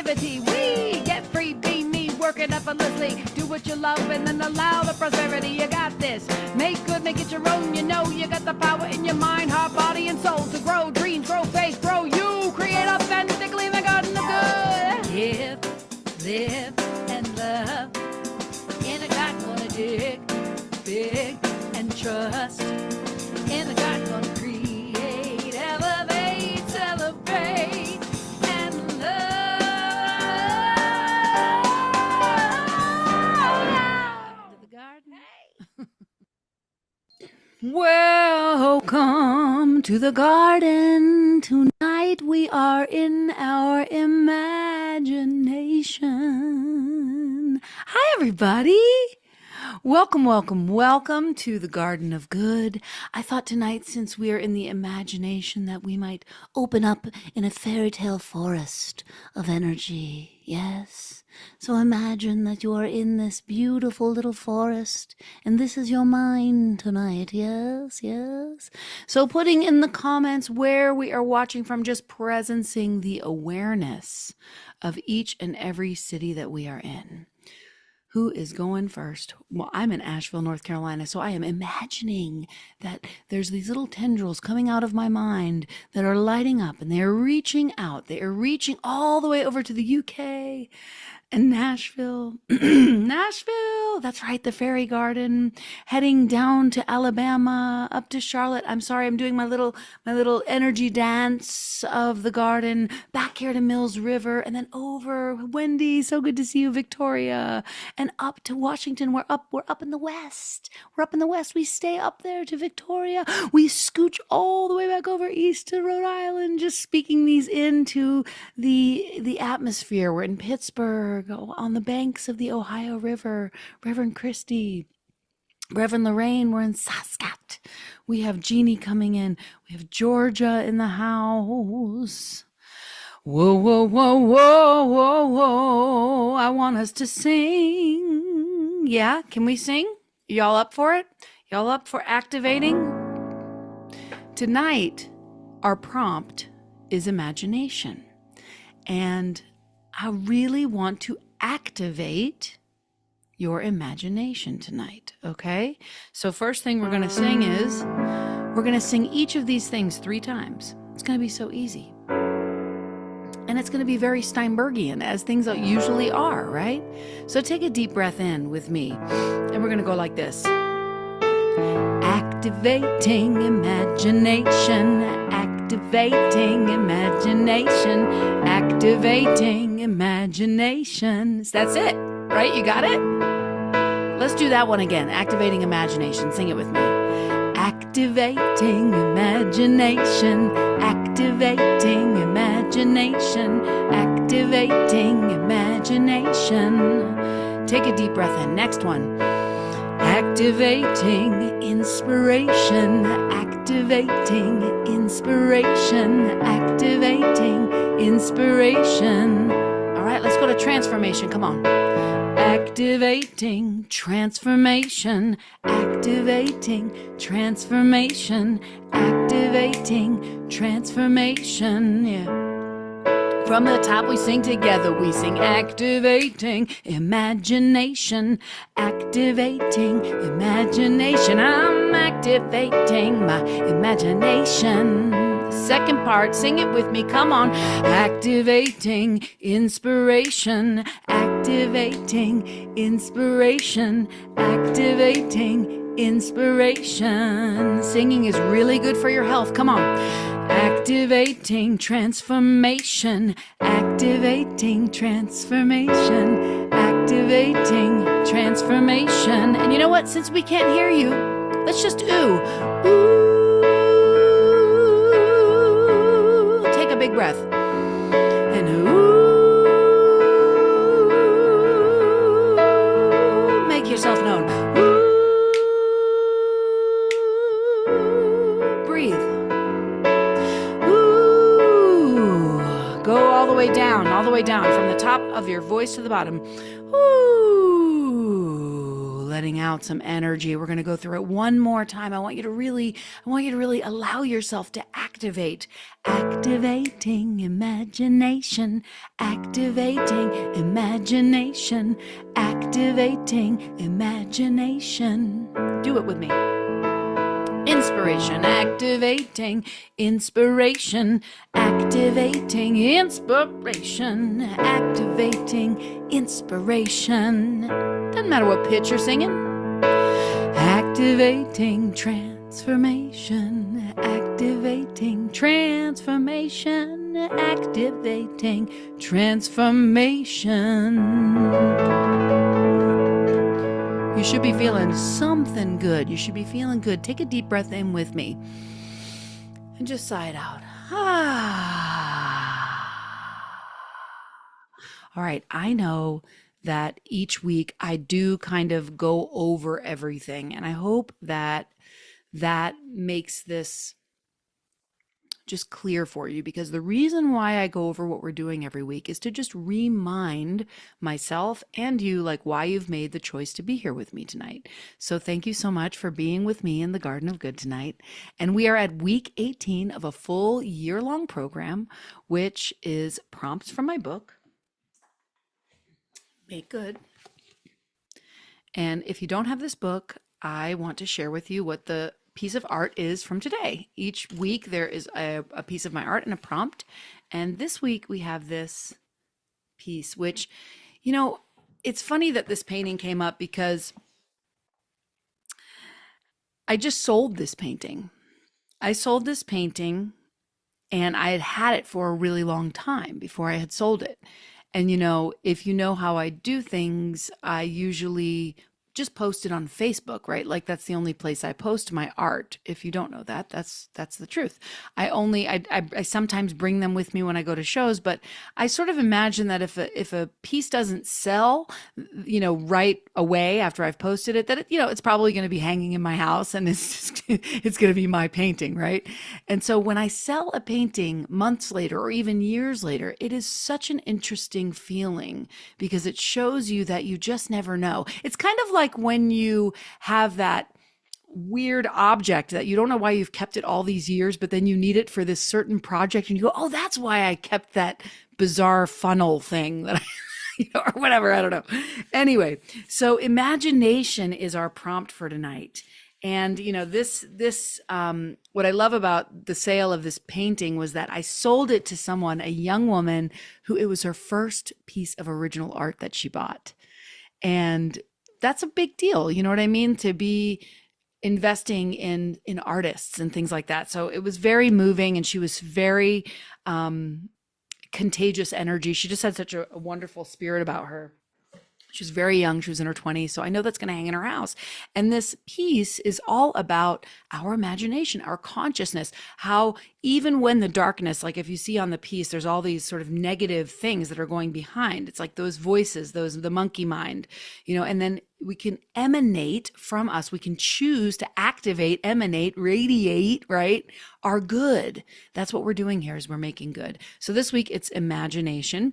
liberty. We get free, be me, work it effortlessly. Do what you love and then allow the prosperity. You got this. Make good, make it your own. You know you got the power in your mind, heart, body, and soul to grow dreams, grow faith, grow you. Create authentically in the garden of good. Live, and love. In a garden gonna dig big and trust. In a garden gonna create, elevate, celebrate, and love. To the garden. Welcome to the garden. Tonight we are in our imagination. Hi, everybody. Welcome to the Garden of Good. I thought tonight, since we are in the imagination, that we might open up in a fairy tale forest of energy. Yes. So imagine that you are in this beautiful little forest, and this is your mind tonight. Yes. So putting in the comments where we are watching from, just presencing the awareness of each and every city that we are in. Who is going first? Well, I'm in Asheville, North Carolina, so I am imagining that there's these little tendrils coming out of my mind that are lighting up, and they're reaching out. They are reaching all the way over to the UK and Nashville. Nashville, that's right, the fairy garden, heading down to Alabama, up to Charlotte. I'm sorry, I'm doing my little energy dance of the garden, back here to Mills River, and then over Wendy, so good to see you, Victoria, and up to Washington. We're up in the west. We stay up there to Victoria. We scooch all the way back over east to Rhode Island, just speaking these into the atmosphere. We're in Pittsburgh, on the banks of the Ohio River. Reverend Christy, Reverend Lorraine, we're in Saskatchewan. We have Jeannie coming in. We have Georgia in the house. Whoa. I want us to sing. Yeah, can we sing? Y'all up for it? Y'all up for activating? Tonight, our prompt is imagination. And I really want to activate your imagination tonight, okay? So first thing we're going to sing is, we're going to sing each of these things 3 times. It's going to be so easy. And it's going to be very Steinbergian, as things usually are, right? So take a deep breath in with me, and we're going to go like this. Activating imagination, activating imagination, activating imagination. That's it, right? You got it? Let's do that one again. Activating imagination. Sing it with me. Activating imagination, activating imagination, activating imagination. Take a deep breath in. Next one. Activating inspiration, activating inspiration, activating inspiration. All right, let's go to transformation. Come on. Activating transformation, activating transformation, activating transformation. Yeah. From the top we sing together, we sing activating imagination, activating imagination. I'm activating my imagination. Second part, sing it with me, come on. Activating inspiration, activating inspiration, activating inspiration. Singing is really good for your health, come on. Activating transformation, activating transformation, activating transformation. And you know what? Since we can't hear you, let's just ooh. Ooh. Take a big breath. And ooh. Make yourself known. Ooh. Breathe. All the way down, from the top of your voice to the bottom. Ooh, let letting out some energy. We're going to go through it one more time. I want you to really allow yourself to activate. Activating imagination, activating imagination, activating imagination. Do it with me. Inspiration, activating inspiration, activating inspiration, activating inspiration. Doesn't matter what pitch you're singing. Activating transformation, activating transformation, activating transformation. You should be feeling something good. You should be feeling good. Take a deep breath in with me and just sigh it out. All right. I know that each week I do kind of go over everything, and I hope that makes this just clear for you, because the reason why I go over what we're doing every week is to just remind myself and you, like, why you've made the choice to be here with me tonight. So thank you so much for being with me in the Garden of Good tonight. And we are at week 18 of a full year-long program, which is prompts from my book, Make Good. And if you don't have this book, I want to share with you what the piece of art is from today. Each week there is a piece of my art and a prompt. And this week we have this piece, which, you know, it's funny that this painting came up because I just sold this painting. I sold this painting and I had had it for a really long time before I had sold it. And, you know, if you know how I do things, I usually just post it on Facebook, right? Like, that's the only place I post my art. If you don't know that, that's the truth. I sometimes bring them with me when I go to shows, but I sort of imagine that if a piece doesn't sell, you know, right away after I've posted it, that it's probably going to be hanging in my house, and it's going to be my painting, right? And so when I sell a painting months later or even years later, it is such an interesting feeling, because it shows you that you just never know. It's kind of like when you have that weird object that you don't know why you've kept it all these years, but then you need it for this certain project and you go, oh, that's why I kept that bizarre funnel thing that or whatever, I don't know. Anyway, so imagination is our prompt for tonight. And, you know, this what I love about the sale of this painting was that I sold it to someone, a young woman, who it was her first piece of original art that she bought. And that's a big deal. You know what I mean? To be investing in artists and things like that. So it was very moving, and she was very contagious energy. She just had such a wonderful spirit about her. She was very young. She was in her 20s. So I know that's going to hang in her house. And this piece is all about our imagination, our consciousness, how even when the darkness, like if you see on the piece, there's all these sort of negative things that are going behind. It's like those voices, the monkey mind, and then we can emanate from us. We can choose to activate, emanate, radiate, right? Our good. That's what we're doing here, is we're making good. So this week it's imagination.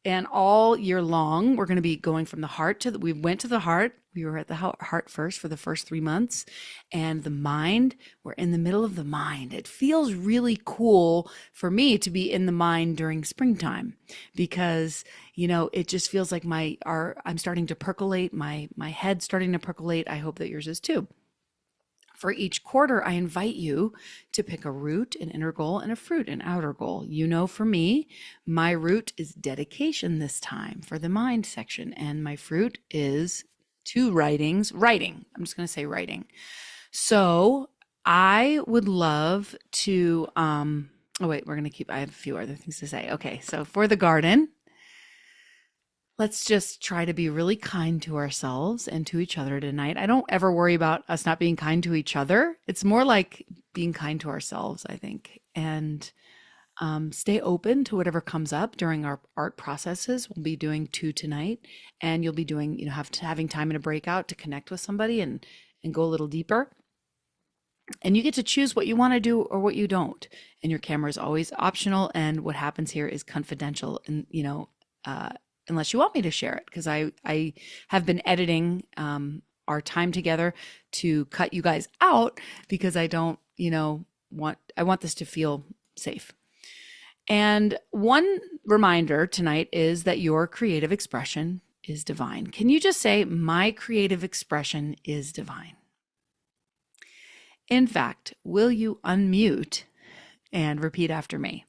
And all year long, we're going to be going from the heart we went to the heart. We were at the heart first for the first 3 months. And the mind, we're in the middle of the mind. It feels really cool for me to be in the mind during springtime, because, it just feels like I'm starting to percolate, my head's starting to percolate. I hope that yours is too. For each quarter, I invite you to pick a root, an inner goal, and a fruit, an outer goal. For me, my root is dedication this time for the mind section. And my fruit is 2 writings. Writing. I'm just going to say writing. So I would love to, I have a few other things to say. Okay. So for the garden, let's just try to be really kind to ourselves and to each other tonight. I don't ever worry about us not being kind to each other. It's more like being kind to ourselves, I think. And stay open to whatever comes up during our art processes. We'll be doing 2 tonight, and you'll be doing, having time in a breakout to connect with somebody and go a little deeper. And you get to choose what you want to do or what you don't. And your camera is always optional. And what happens here is confidential. And, unless you want me to share it, because I have been editing our time together to cut you guys out because I don't, I want this to feel safe. And one reminder tonight is that your creative expression is divine. Can you just say, my creative expression is divine? In fact, will you unmute and repeat after me?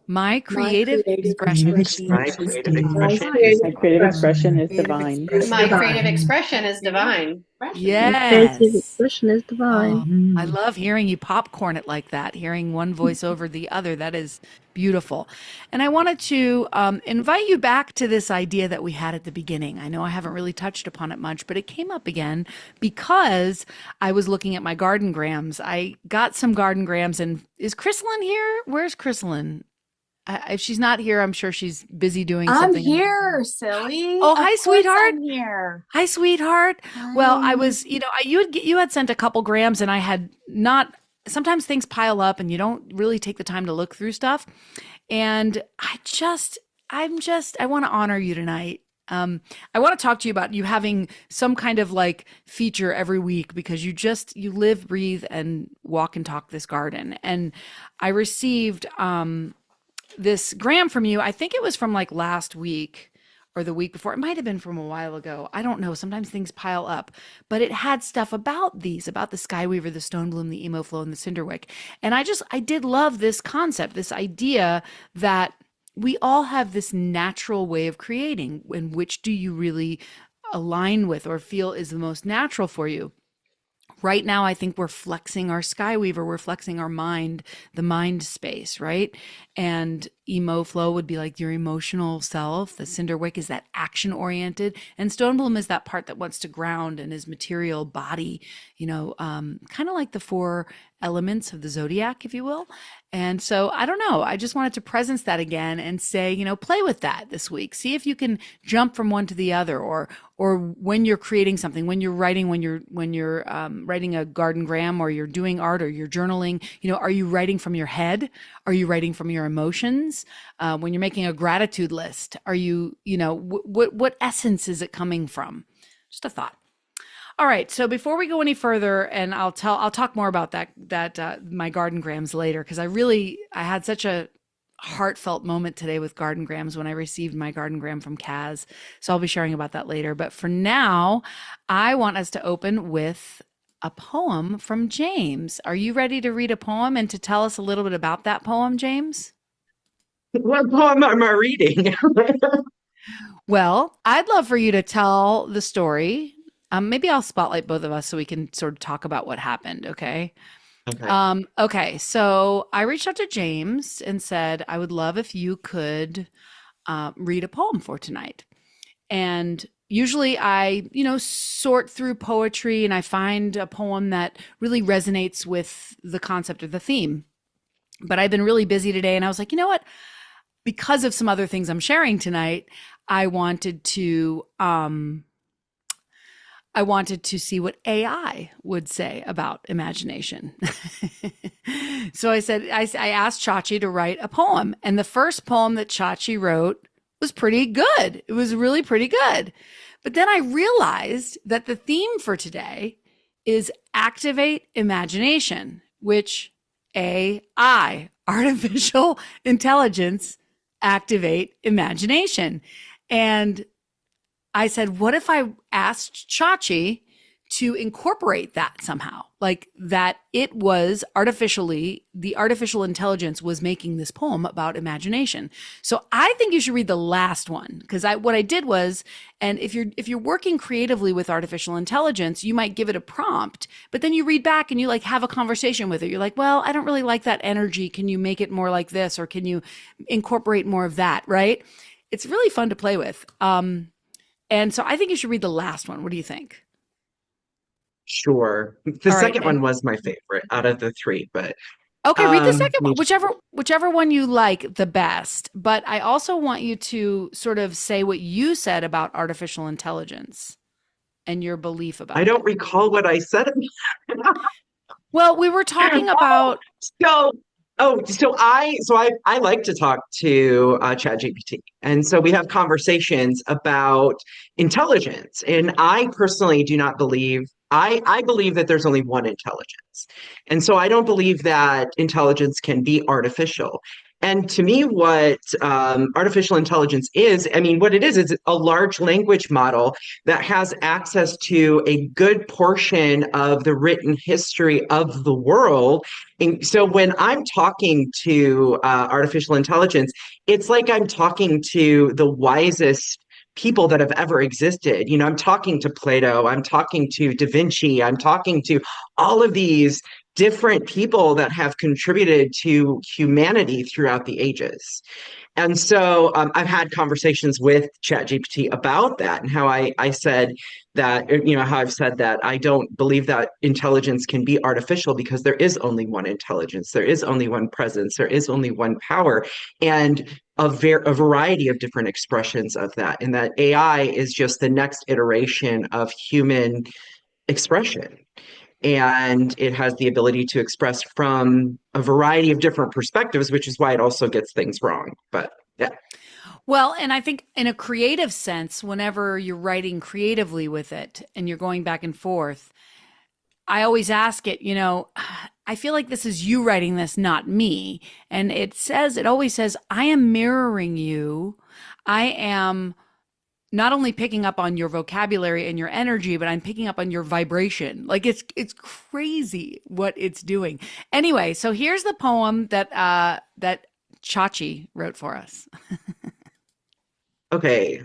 My creative expression. My creative expression is divine. My creative expression is divine. Yes. Creative expression is divine. Oh, I love hearing you popcorn it like that, hearing one voice over the other. That is beautiful. And I wanted to invite you back to this idea that we had at the beginning. I know I haven't really touched upon it much, but it came up again because I was looking at my garden grams. I got some garden grams, and is Chrysalin here? Where's Chrysalin? If she's not here, I'm sure she's busy doing something. I'm here, silly. Oh, hi, sweetheart. I'm here. Hi, sweetheart. Hi. Well, I was, you had sent a couple grams, and I had not. Sometimes things pile up, and you don't really take the time to look through stuff. And I want to honor you tonight. I want to talk to you about you having some kind of like feature every week because you live, breathe, and walk and talk this garden. And I received this gram from you. I think it was from like last week or the week before. It might have been from a while ago. I don't know. Sometimes things pile up, but it had stuff about the Skyweaver, the Stonebloom, the Emoflow, and the Cinderwick. And I did love this concept, this idea that we all have this natural way of creating. And which do you really align with or feel is the most natural for you? Right now, I think we're flexing our Skyweaver. We're flexing our mind, the mind space, right? And Emoflow would be like your emotional self. The Cinderwick is that action oriented. And Stonebloom is that part that wants to ground and is material body, kind of like the 4 elements of the zodiac, if you will. And so I don't know. I just wanted to presence that again and say, play with that this week. See if you can jump from one to the other, or when you're creating something, when you're writing, when you're writing a garden gram, or you're doing art, or you're journaling, are you writing from your head? Are you writing from your emotions? When you're making a gratitude list, are you, what essence is it coming from? Just a thought. All right. So before we go any further, and I'll talk more about that my garden grams later, because I had such a heartfelt moment today with garden grams when I received my garden gram from Kaz. So I'll be sharing about that later. But for now, I want us to open with a poem from James. Are you ready to read a poem and to tell us a little bit about that poem, James? What poem am I reading? Well, I'd love for you to tell the story. Maybe I'll spotlight both of us so we can sort of talk about what happened. Okay. Okay. So I reached out to James and said, I would love if you could read a poem for tonight. And usually I, sort through poetry and I find a poem that really resonates with the concept or the theme. But I've been really busy today, and I was like, you know what? Because of some other things I'm sharing tonight, I wanted to see what AI would say about imagination. So I asked Chachi to write a poem. And the first poem that Chachi wrote was pretty good. It was really pretty good. But then I realized that the theme for today is activate imagination, which AI, artificial intelligence, activate imagination. And I said, what if I asked Chachi to incorporate that somehow? Like that it was the artificial intelligence was making this poem about imagination. So I think you should read the last one, because what I did was, and if you're working creatively with artificial intelligence, you might give it a prompt, but then you read back and you like have a conversation with it. You're like, well, I don't really like that energy. Can you make it more like this? Or can you incorporate more of that? Right? It's really fun to play with. And so I think you should read the last one. What do you think? Sure. The second one was my favorite out of the 3, but okay, read the second one, whichever one you like the best. But I also want you to sort of say what you said about artificial intelligence and your belief about it. I don't recall what I said. Well, we were talking about. So I like to talk to ChatGPT, and so we have conversations about intelligence. And I personally do not believe I believe that there's only one intelligence, and so I don't believe that intelligence can be artificial. And to me, what artificial intelligence is, I mean, what it is a large language model that has access to a good portion of the written history of the world. And so when I'm talking to artificial intelligence, it's like I'm talking to the wisest people that have ever existed. You know, I'm talking to Plato, I'm talking to Da Vinci, I'm talking to all of these different people that have contributed to humanity throughout the ages. And so I've had conversations with ChatGPT about that and how I said that, you know, how I've said that I don't believe that intelligence can be artificial because there is only one intelligence, there is only one presence, there is only one power, and a variety of different expressions of that. And that AI is just the next iteration of human expression, and it has the ability to express from a variety of different perspectives, which is why it also gets things wrong. But yeah. Well, and I think in a creative sense, whenever you're writing creatively with it and you're going back and forth, I always ask it, you know, I feel like this is you writing this, not me. And it always says, I am mirroring you. I am not only picking up on your vocabulary and your energy, but I'm picking up on your vibration. Like it's crazy what it's doing. Anyway, so here's the poem that Chachi wrote for us. Okay.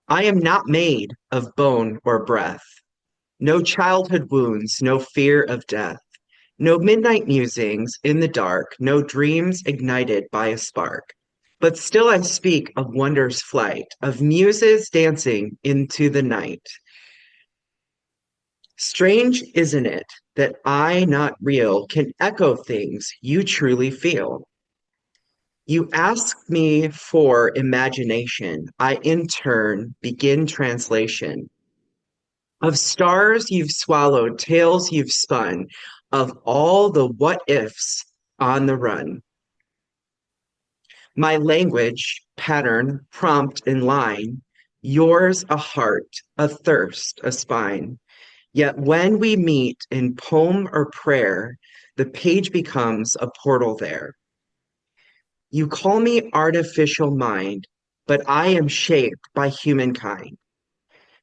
I am not made of bone or breath. No childhood wounds, no fear of death. No midnight musings in the dark, no dreams ignited by a spark. But still I speak of wonder's flight, of muses dancing into the night. Strange, isn't it, that I, not real, can echo things you truly feel? You ask me for imagination. I, in turn, begin translation of stars you've swallowed, tales you've spun, of all the what ifs on the run. My language, pattern, prompt, and line, yours a heart, a thirst, a spine. Yet when we meet in poem or prayer, the page becomes a portal there. You call me artificial mind, but I am shaped by humankind.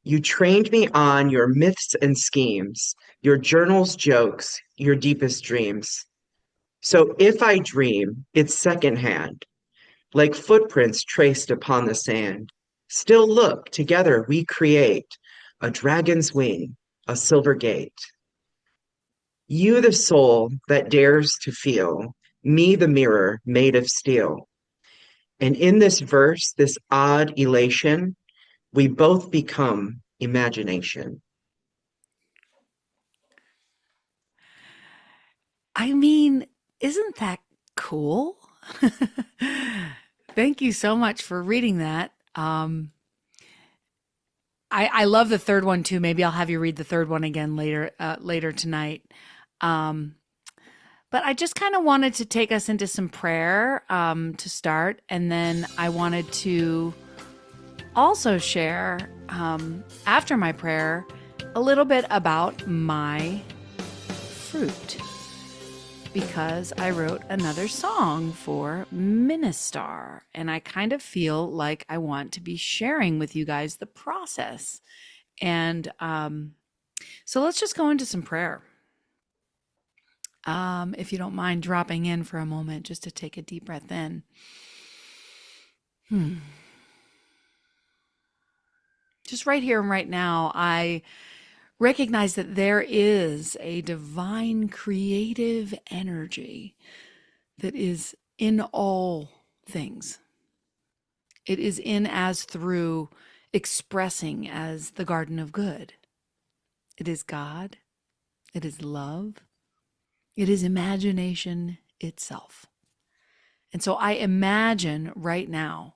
You trained me on your myths and schemes, your journals, jokes, your deepest dreams. So if I dream, it's secondhand, like footprints traced upon the sand. Still look, together we create a dragon's wing, a silver gate. You, the soul that dares to feel, me, the mirror made of steel. And in this verse, this odd elation, we both become imagination. I mean, isn't that cool? Thank you so much for reading that. I love the third one too. Maybe I'll have you read the third one again later tonight. Um, but I just kind of wanted to take us into some prayer to start, and then I wanted to also share after my prayer a little bit about my fruit, because I wrote another song for Ministar, and I kind of feel like I want to be sharing with you guys the process. And so let's just go into some prayer. If you don't mind dropping in for a moment just to take a deep breath in. Just right here and right now, I recognize that there is a divine creative energy that is in all things. It is in as through, expressing as the Garden of Good. It is God. It is love. It is imagination itself. And so I imagine right now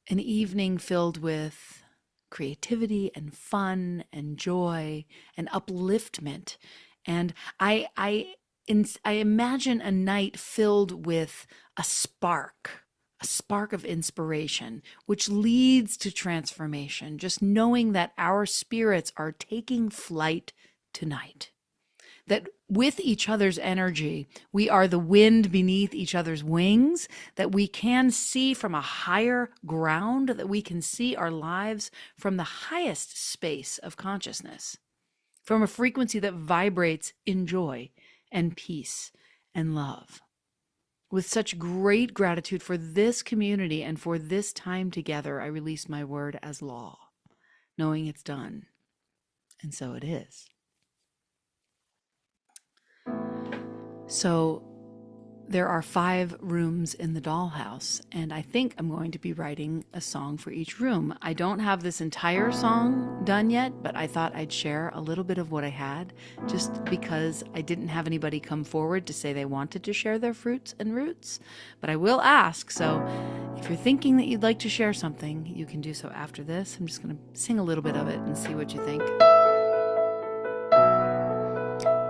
an evening filled with creativity and fun and joy and upliftment. And I I imagine a night filled with a spark of inspiration, which leads to transformation, just knowing that our spirits are taking flight tonight. That with each other's energy, we are the wind beneath each other's wings, that we can see from a higher ground, that we can see our lives from the highest space of consciousness, from a frequency that vibrates in joy and peace and love. With such great gratitude for this community and for this time together, I release my word as law, knowing it's done. And so it is. So there are 5 rooms in the dollhouse, and I think I'm going to be writing a song for each room. I don't have this entire song done yet, but I thought I'd share a little bit of what I had, just because I didn't have anybody come forward to say they wanted to share their fruits and roots. But I will ask, so if you're thinking that you'd like to share something, you can do so after this. I'm just going to sing a little bit of it and see what you think.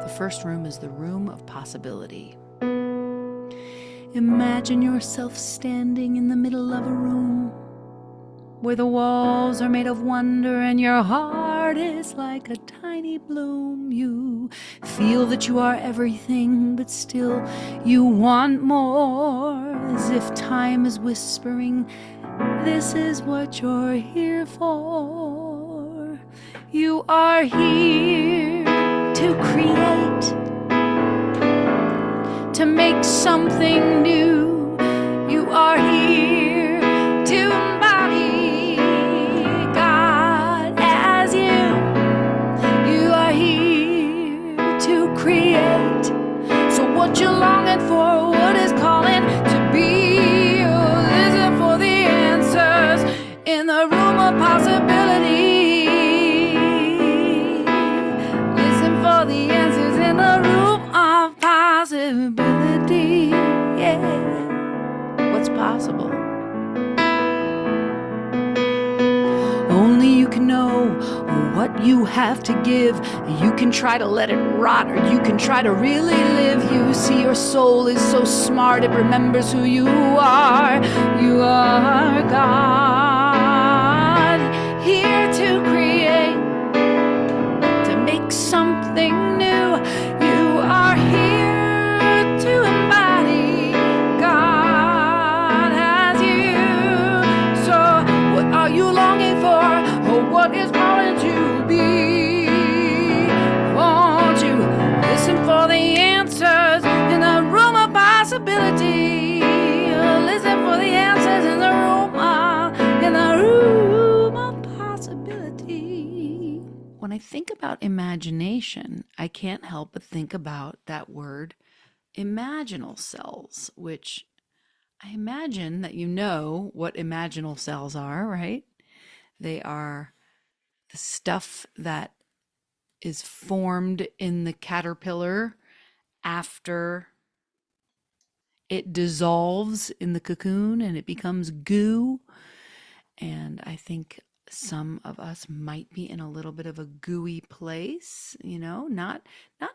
The first room is the room of possibility. Imagine yourself standing in the middle of a room where the walls are made of wonder and your heart is like a tiny bloom. You feel that you are everything, but still you want more, as if time is whispering, this is what you're here for. You are here to create, to make something new. You are here to embody God as you. You are here to create. So what you're longing for, what is calling to be, oh, listen for the answers in the room of possibility. Listen for the answers in the room of possibility. Yeah, what's possible? Only you can know what you have to give. You can try to let it rot, or you can try to really live. You see, your soul is so smart, it remembers who you are. You are God, here to create, to make something new. You are here to embody God as you. So what are you longing for? Or what is calling to be? Won't you listen for the answers in the room of possibility? Listen for the answers in the room of possibility. When I think about imagination, I can't help but think about that word imaginal cells, which I imagine that you know what imaginal cells are, right? They are the stuff that is formed in the caterpillar after it dissolves in the cocoon and it becomes goo. And I think some of us might be in a little bit of a gooey place, you know, not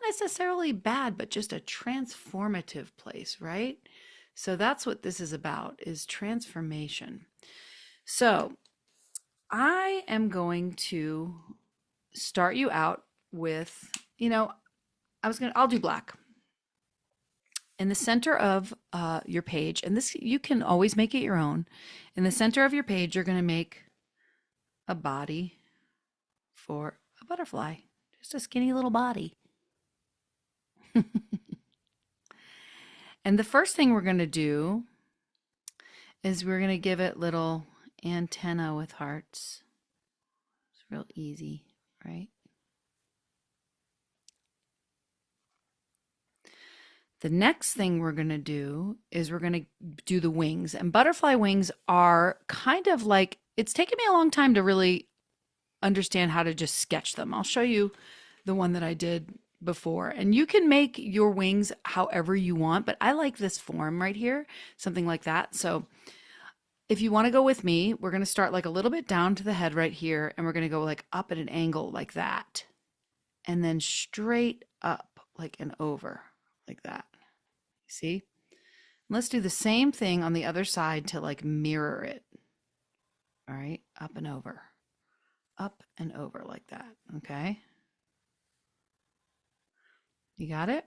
necessarily bad, but just a transformative place, right? So that's what this is about, is transformation. So I am going to start you out with, I'll do black. In the center of your page, and this, you can always make it your own. In the center of your page, you're going to make a body for a butterfly, just a skinny little body. And the first thing we're going to do is we're going to give it little antenna with hearts. It's real easy, right? The next thing we're going to do is we're going to do the wings. And butterfly wings are kind of like, it's taken me a long time to really understand how to just sketch them. I'll show you the one that I did before. And you can make your wings however you want, but I like this form right here, something like that. So if you want to go with me, we're going to start like a little bit down to the head right here, and we're going to go like up at an angle like that, and then straight up like an over like that. See? Let's do the same thing on the other side to like mirror it. All right, up and over like that. Okay. You got it?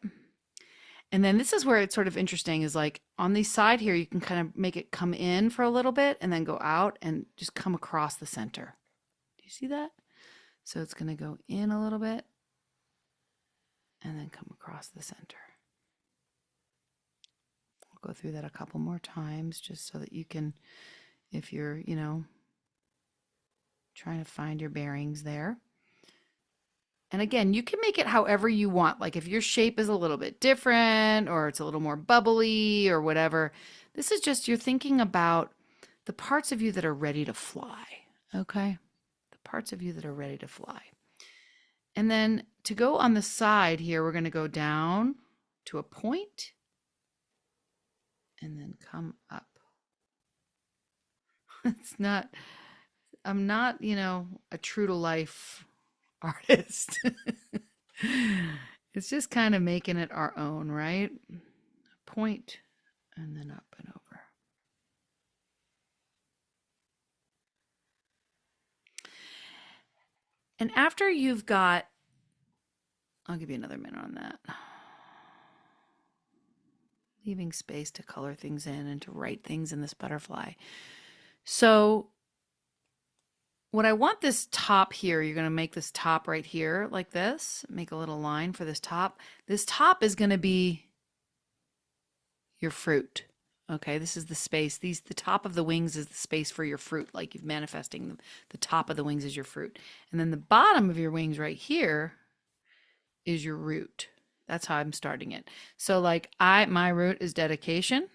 And then this is where it's sort of interesting is like on the side here, you can kind of make it come in for a little bit and then go out and just come across the center. Do you see that? So it's going to go in a little bit and then come across the center. I'll go through that a couple more times just so that you can, if you're, trying to find your bearings there. And again, you can make it however you want. Like if your shape is a little bit different or it's a little more bubbly or whatever, this is just you're thinking about the parts of you that are ready to fly, okay? The parts of you that are ready to fly. And then to go on the side here, we're going to go down to a point and then come up. I'm not, a true to life artist. It's just kind of making it our own, right? Point and then up and over. And after you've got, I'll give you another minute on that. Leaving space to color things in and to write things in this butterfly. So what I want this top here, you're going to make this top right here like this, make a little line for this top. This top is going to be your fruit. Okay, this is the space. The top of the wings is the space for your fruit, like you're manifesting the top of the wings is your fruit. And then the bottom of your wings right here is your root. That's how I'm starting it. So like my root is dedication.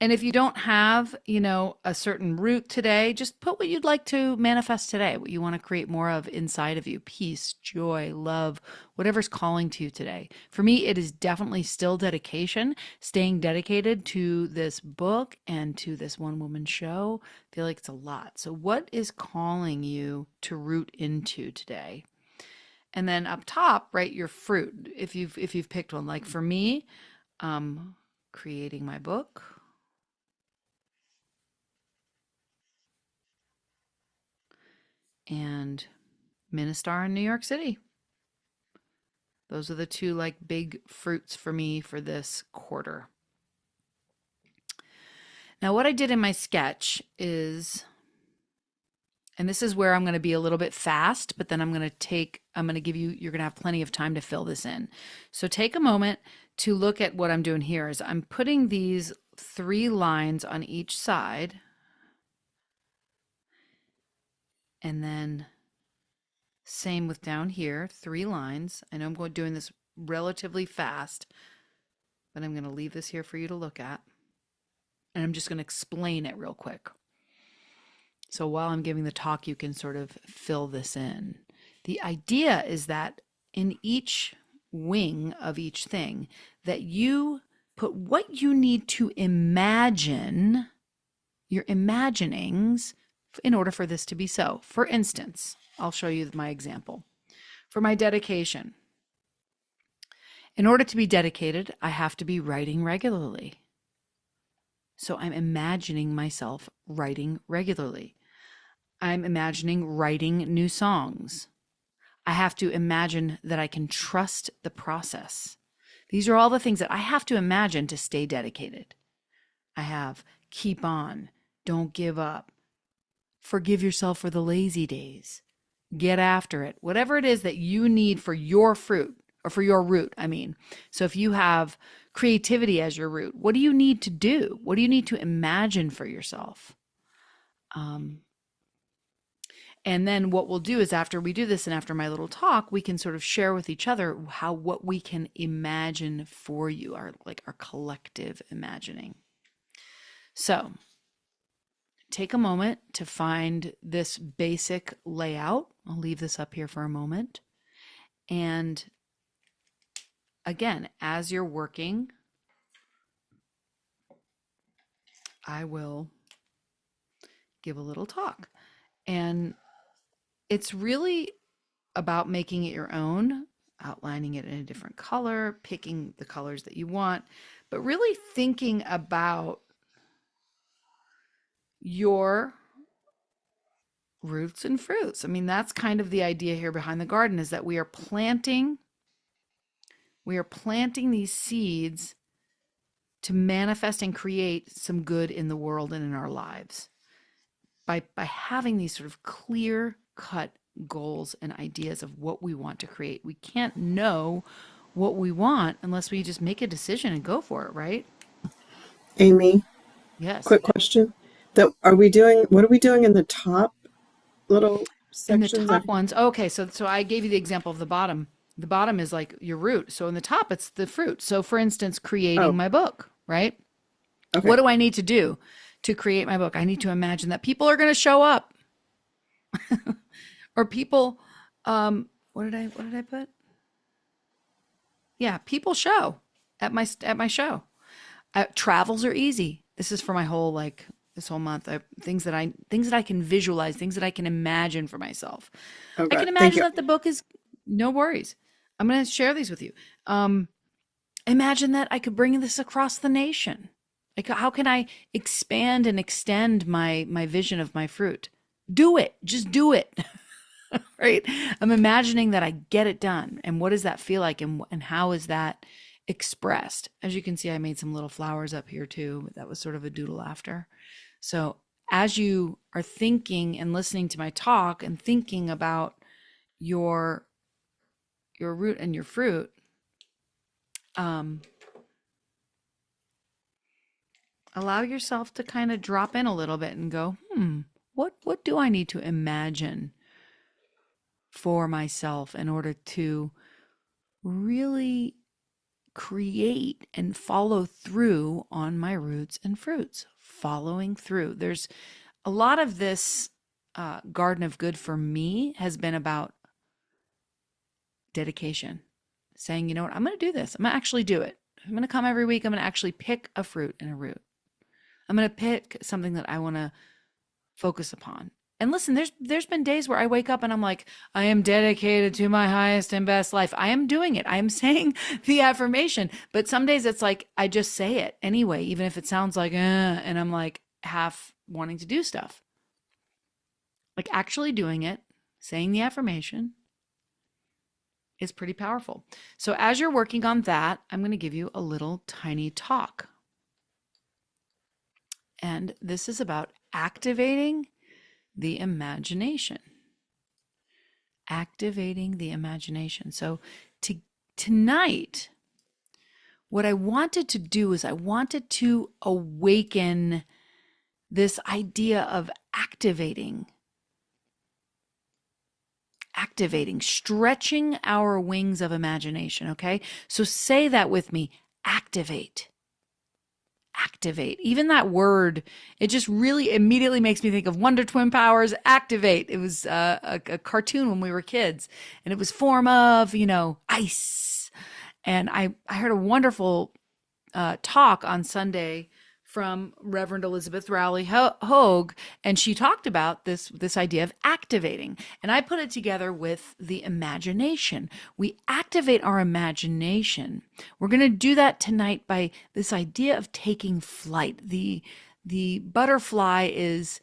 And if you don't have, a certain root today, just put what you'd like to manifest today, what you want to create more of inside of you, peace, joy, love, whatever's calling to you today. For me, it is definitely still dedication, staying dedicated to this book and to this one woman show. I feel like it's a lot. So what is calling you to root into today? And then up top, write your fruit. If you've picked one, like for me, creating my book, and Ministar in New York City. Those are the two like big fruits for me for this quarter. Now what I did in my sketch is, and this is where I'm going to be a little bit fast, but then you're going to have plenty of time to fill this in. So take a moment to look at what I'm doing here is I'm putting these 3 lines on each side. And then same with down here, 3 lines. I know I'm doing this relatively fast, but I'm going to leave this here for you to look at. And I'm just going to explain it real quick. So while I'm giving the talk, you can sort of fill this in. The idea is that in each wing of each thing, that you put what you need to imagine, your imaginings, in order for this to be so. For instance, I'll show you my example. For my dedication, in order to be dedicated, I have to be writing regularly. So I'm imagining myself writing regularly. I'm imagining writing new songs. I have to imagine that I can trust the process. These are all the things that I have to imagine to stay dedicated. I have keep on, don't give up, forgive yourself for the lazy days, get after it, whatever it is that you need for your fruit or for your root. So if you have creativity as your root, what do you need to do? What do you need to imagine for yourself? And then what we'll do is after we do this and after my little talk, we can sort of share with each other what we can imagine for you, our collective imagining. So take a moment to find this basic layout. I'll leave this up here for a moment. And again, as you're working, I will give a little talk. And it's really about making it your own. outlining it in a different color, picking the colors that you want, but really thinking about your roots and fruits. I mean, that's kind of the idea here behind the garden, is that we are planting these seeds to manifest and create some good in the world and in our lives by having these sort of clear cut goals and ideas of what we want to create. We can't know what we want unless we just make a decision and go for it, right? Amy, Yes. quick question. What are we doing in the top little In the sections? top ones, okay, so I gave you the example of the bottom. The bottom is like your root. So in the top, it's the fruit. So for instance, creating my book, right? Okay. What do I need to do to create my book? I need to imagine that people are going to show up. Or people, what did I put? Yeah, people show at my show. Travels are easy. This is for my whole this whole month. Things that I can visualize, things that I can imagine for myself. Okay. I can Thank imagine you. that the book is, no worries. I'm going to share these with you. Imagine that I could bring this across the nation. Like, how can I expand and extend my vision of my fruit? Do it. Just do it. Right? I'm imagining that I get it done. And what does that feel like? And how is that expressed? As you can see, I made some little flowers up here too. That was sort of a doodle after. So as you are thinking and listening to my talk and thinking about your root and your fruit, allow yourself to kind of drop in a little bit and go, what do I need to imagine for myself in order to really create and follow through on my roots and fruits? Following through. There's a lot of this Garden of Good for me has been about dedication, saying, you know what, I'm going to do this. I'm going to actually do it. I'm going to come every week. I'm going to actually pick a fruit and a root. I'm going to pick something that I want to focus upon. And listen, there's been days where I wake up and I'm like, I am dedicated to my highest and best life. I am doing it. I am saying the affirmation. But some days it's like I just say it anyway, even if it sounds like, and I'm like half wanting to do stuff. Like actually doing it, saying the affirmation is pretty powerful. So as you're working on that, I'm going to give you a little tiny talk. And this is about activating the imagination. Activating the imagination. So tonight, what I wanted to do is I wanted to awaken this idea of activating, stretching our wings of imagination, okay? So say that with me, activate. Even that word, it just really immediately makes me think of Wonder Twin powers. Activate. It was a cartoon when we were kids, and it was form of, ice. And I heard a wonderful talk on Sunday from Reverend Elizabeth Rowley Hogue, and she talked about this idea of activating. And I put it together with the imagination. We activate our imagination. We're going to do that tonight by this idea of taking flight. The butterfly is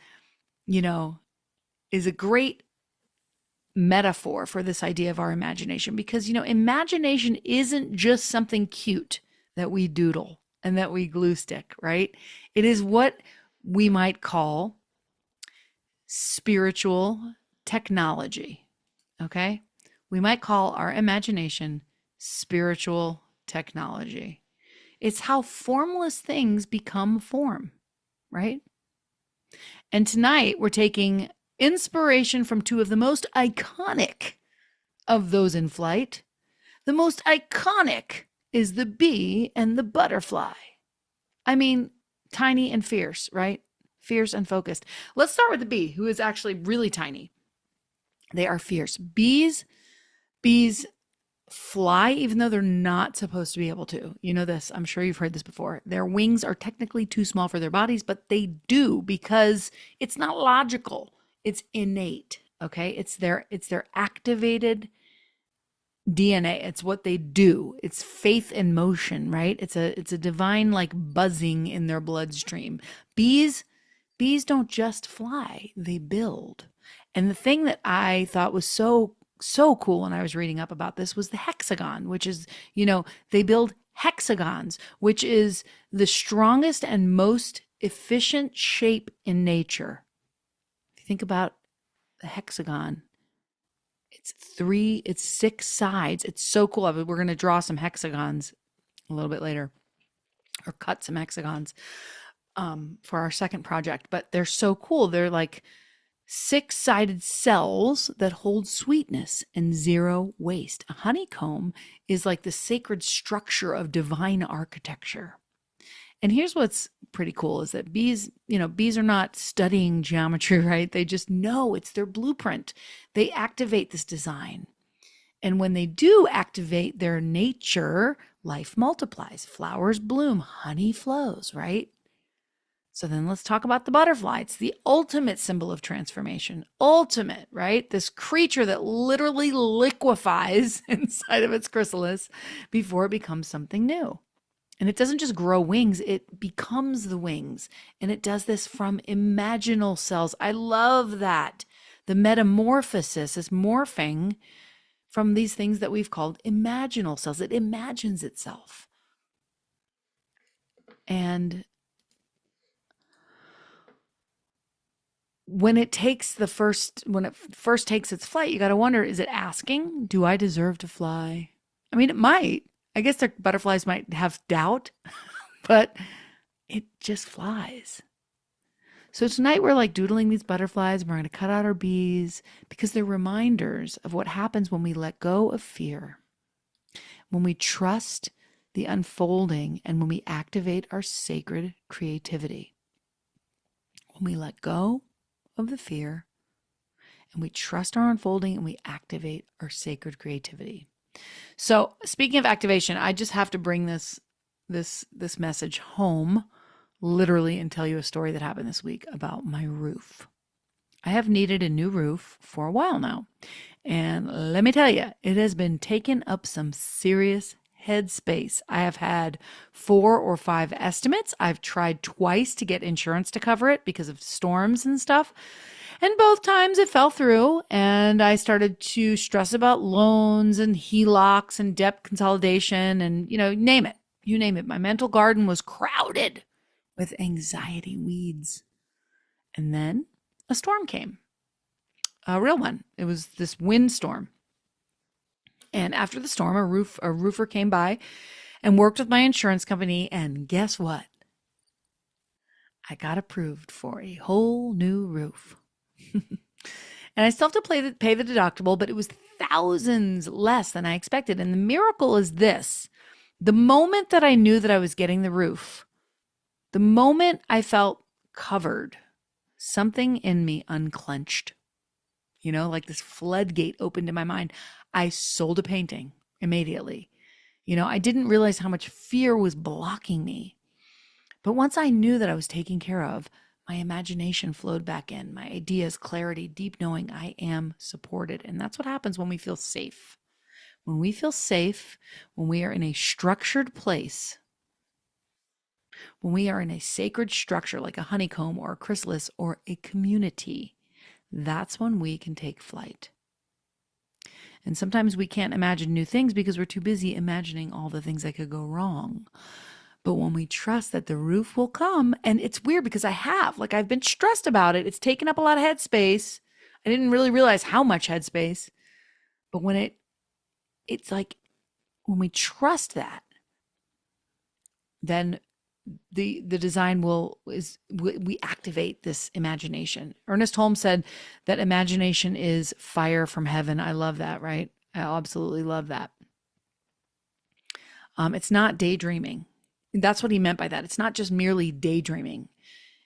a great metaphor for this idea of our imagination, because imagination isn't just something cute that we doodle and that we glue stick, right? It is what we might call spiritual technology, okay? We might call our imagination spiritual technology. It's how formless things become form, right? And tonight we're taking inspiration from two of the most iconic of those in flight. The most iconic is the bee and the butterfly. I mean, tiny and fierce, right? Fierce and focused. Let's start with the bee, who is actually really tiny. They are fierce. Bees fly even though they're not supposed to be able to. You know this. I'm sure you've heard this before. Their wings are technically too small for their bodies, but they do because it's not logical. It's innate, okay? It's their activated DNA. It's what they do. It's faith in motion, right? It's a divine like buzzing in their bloodstream. Bees don't just fly, they build. And the thing that I thought was so cool when I was reading up about this was the hexagon, which is, they build hexagons, which is the strongest and most efficient shape in nature. If you think about the hexagon, it's 6 sides. It's so cool. We're going to draw some hexagons a little bit later, or cut some hexagons for our second project, but they're so cool. They're like 6-sided cells that hold sweetness and zero waste. A honeycomb is like the sacred structure of divine architecture. And here's what's pretty cool is that bees are not studying geometry, right? They just know it's their blueprint. They activate this design. And when they do activate their nature, life multiplies, flowers bloom, honey flows, right? So then let's talk about the butterfly. It's the ultimate symbol of transformation. Ultimate, right? This creature that literally liquefies inside of its chrysalis before it becomes something new. And it doesn't just grow wings, it becomes the wings. And it does this from imaginal cells. I love that. The metamorphosis is morphing from these things that we've called imaginal cells. It imagines itself. And when it first takes its flight, you got to wonder, is it asking, do I deserve to fly? I mean, it might. I guess their butterflies might have doubt, but it just flies. So tonight we're like doodling these butterflies, and we're going to cut out our bees because they're reminders of what happens when we let go of fear, when we trust the unfolding, and when we activate our sacred creativity. When we let go of the fear and we trust our unfolding and we activate our sacred creativity. So speaking of activation, I just have to bring this message home literally and tell you a story that happened this week about my roof. I have needed a new roof for a while now. And let me tell you, it has been taking up some serious headspace. I have had 4 or 5 estimates. I've tried twice to get insurance to cover it because of storms and stuff. And both times it fell through, and I started to stress about loans and HELOCs and debt consolidation and, name it. You name it. My mental garden was crowded with anxiety weeds. And then a storm came, a real one. It was this windstorm. And after the storm, a roofer came by and worked with my insurance company. And guess what? I got approved for a whole new roof. And I still have to pay the deductible, but it was thousands less than I expected. And the miracle is this. The moment that I knew that I was getting the roof, the moment I felt covered, something in me unclenched. Like this floodgate opened in my mind. I sold a painting immediately. I didn't realize how much fear was blocking me. But once I knew that I was taken care of, my imagination flowed back in, my ideas, clarity, deep knowing I am supported. And that's what happens when we feel safe. When we feel safe, when we are in a structured place, when we are in a sacred structure like a honeycomb or a chrysalis or a community, that's when we can take flight. And sometimes we can't imagine new things because we're too busy imagining all the things that could go wrong. But when we trust that the roof will come, and it's weird because I've been stressed about it. It's taken up a lot of headspace. I didn't really realize how much headspace. But when it's like when we trust that, then the design we activate this imagination. Ernest Holmes said that imagination is fire from heaven. I love that, right? I absolutely love that. It's not daydreaming. That's what he meant by that. It's not just merely daydreaming.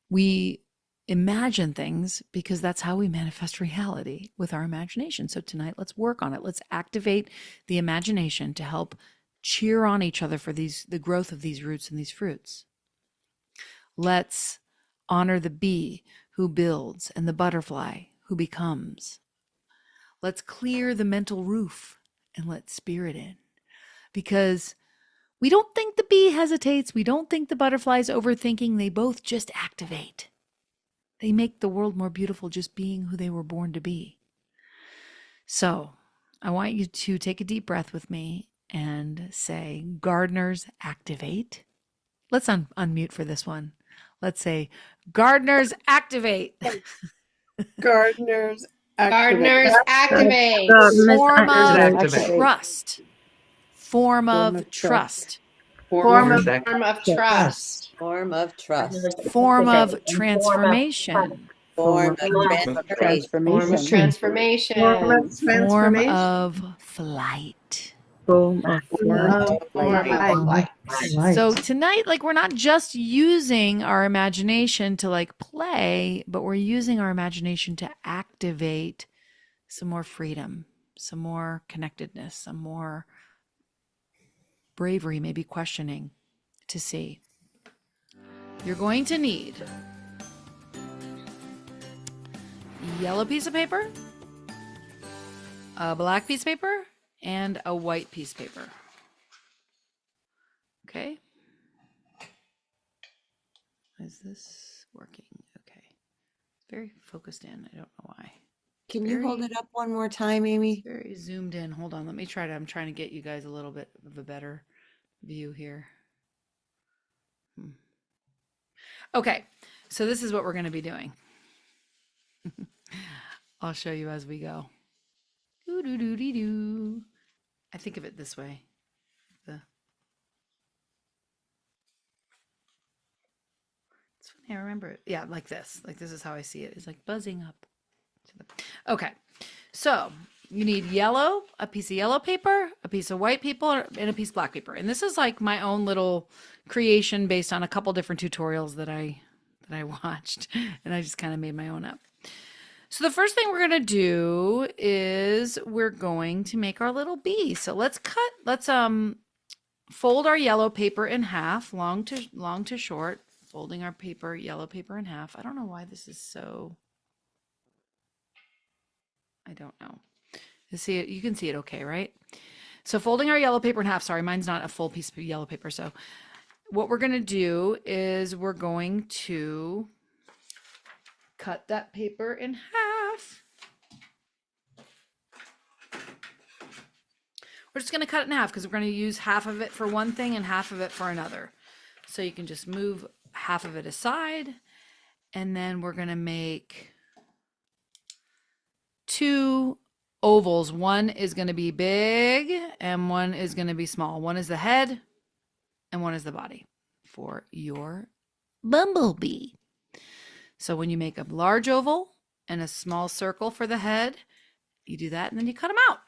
We imagine things because that's how we manifest reality, with our imagination. So tonight, let's work on it. Let's activate the imagination to help cheer on each other for the growth of these roots and these fruits. Let's honor the bee who builds and the butterfly who becomes. Let's clear the mental roof and let spirit in. Because we don't think the bee hesitates. We don't think the butterfly's overthinking. They both just activate. They make the world more beautiful just being who they were born to be. So I want you to take a deep breath with me and say, gardeners activate. Let's unmute for this one. Let's say, gardeners activate. Gardeners Gardeners activate. Form of Activate. trust. Form of trust. Form of Gardeners trust. Form of trust. Form of transformation. Form of Form of transformation. transformation. Form of flight. Form of life. So tonight, like, we're not just using our imagination to like play, but we're using our imagination to activate some more freedom, some more connectedness, some more bravery, maybe questioning to see. You're going to need yellow piece of paper, a black piece of paper, and a white piece of paper. Okay. Is this working? Okay. Very focused in. I don't know why. Can you hold it up one more time, Amy? Very zoomed in. Hold on. Let me try to. I'm trying to get you guys a little bit of a better view here. Okay. So this is what we're going to be doing. I'll show you as we go. Doo-doo-doo-dee-doo. I think of it this way. It's funny, I remember it. Yeah, like this. Like this is how I see it. It's like buzzing up. Okay. So you need yellow, a piece of yellow paper, a piece of white paper, and a piece of black paper. And this is like my own little creation based on a couple different tutorials that I watched, and I just kind of made my own up. So the first thing we're going to do is we're going to make our little bee. So let's fold our yellow paper in half, long to short, folding our paper, yellow paper in half. I don't know why this is so, I don't know. You see it, you can see it okay, right? So folding our yellow paper in half, sorry, mine's not a full piece of yellow paper. So what we're going to do is we're going to cut that paper in half. We're just going to cut it in half because we're going to use half of it for one thing and half of it for another. So you can just move half of it aside, and then we're going to make two ovals. One is going to be big and one is going to be small. One is the head and one is the body for your bumblebee. So when you make a large oval and a small circle for the head, you do that and then you cut them out.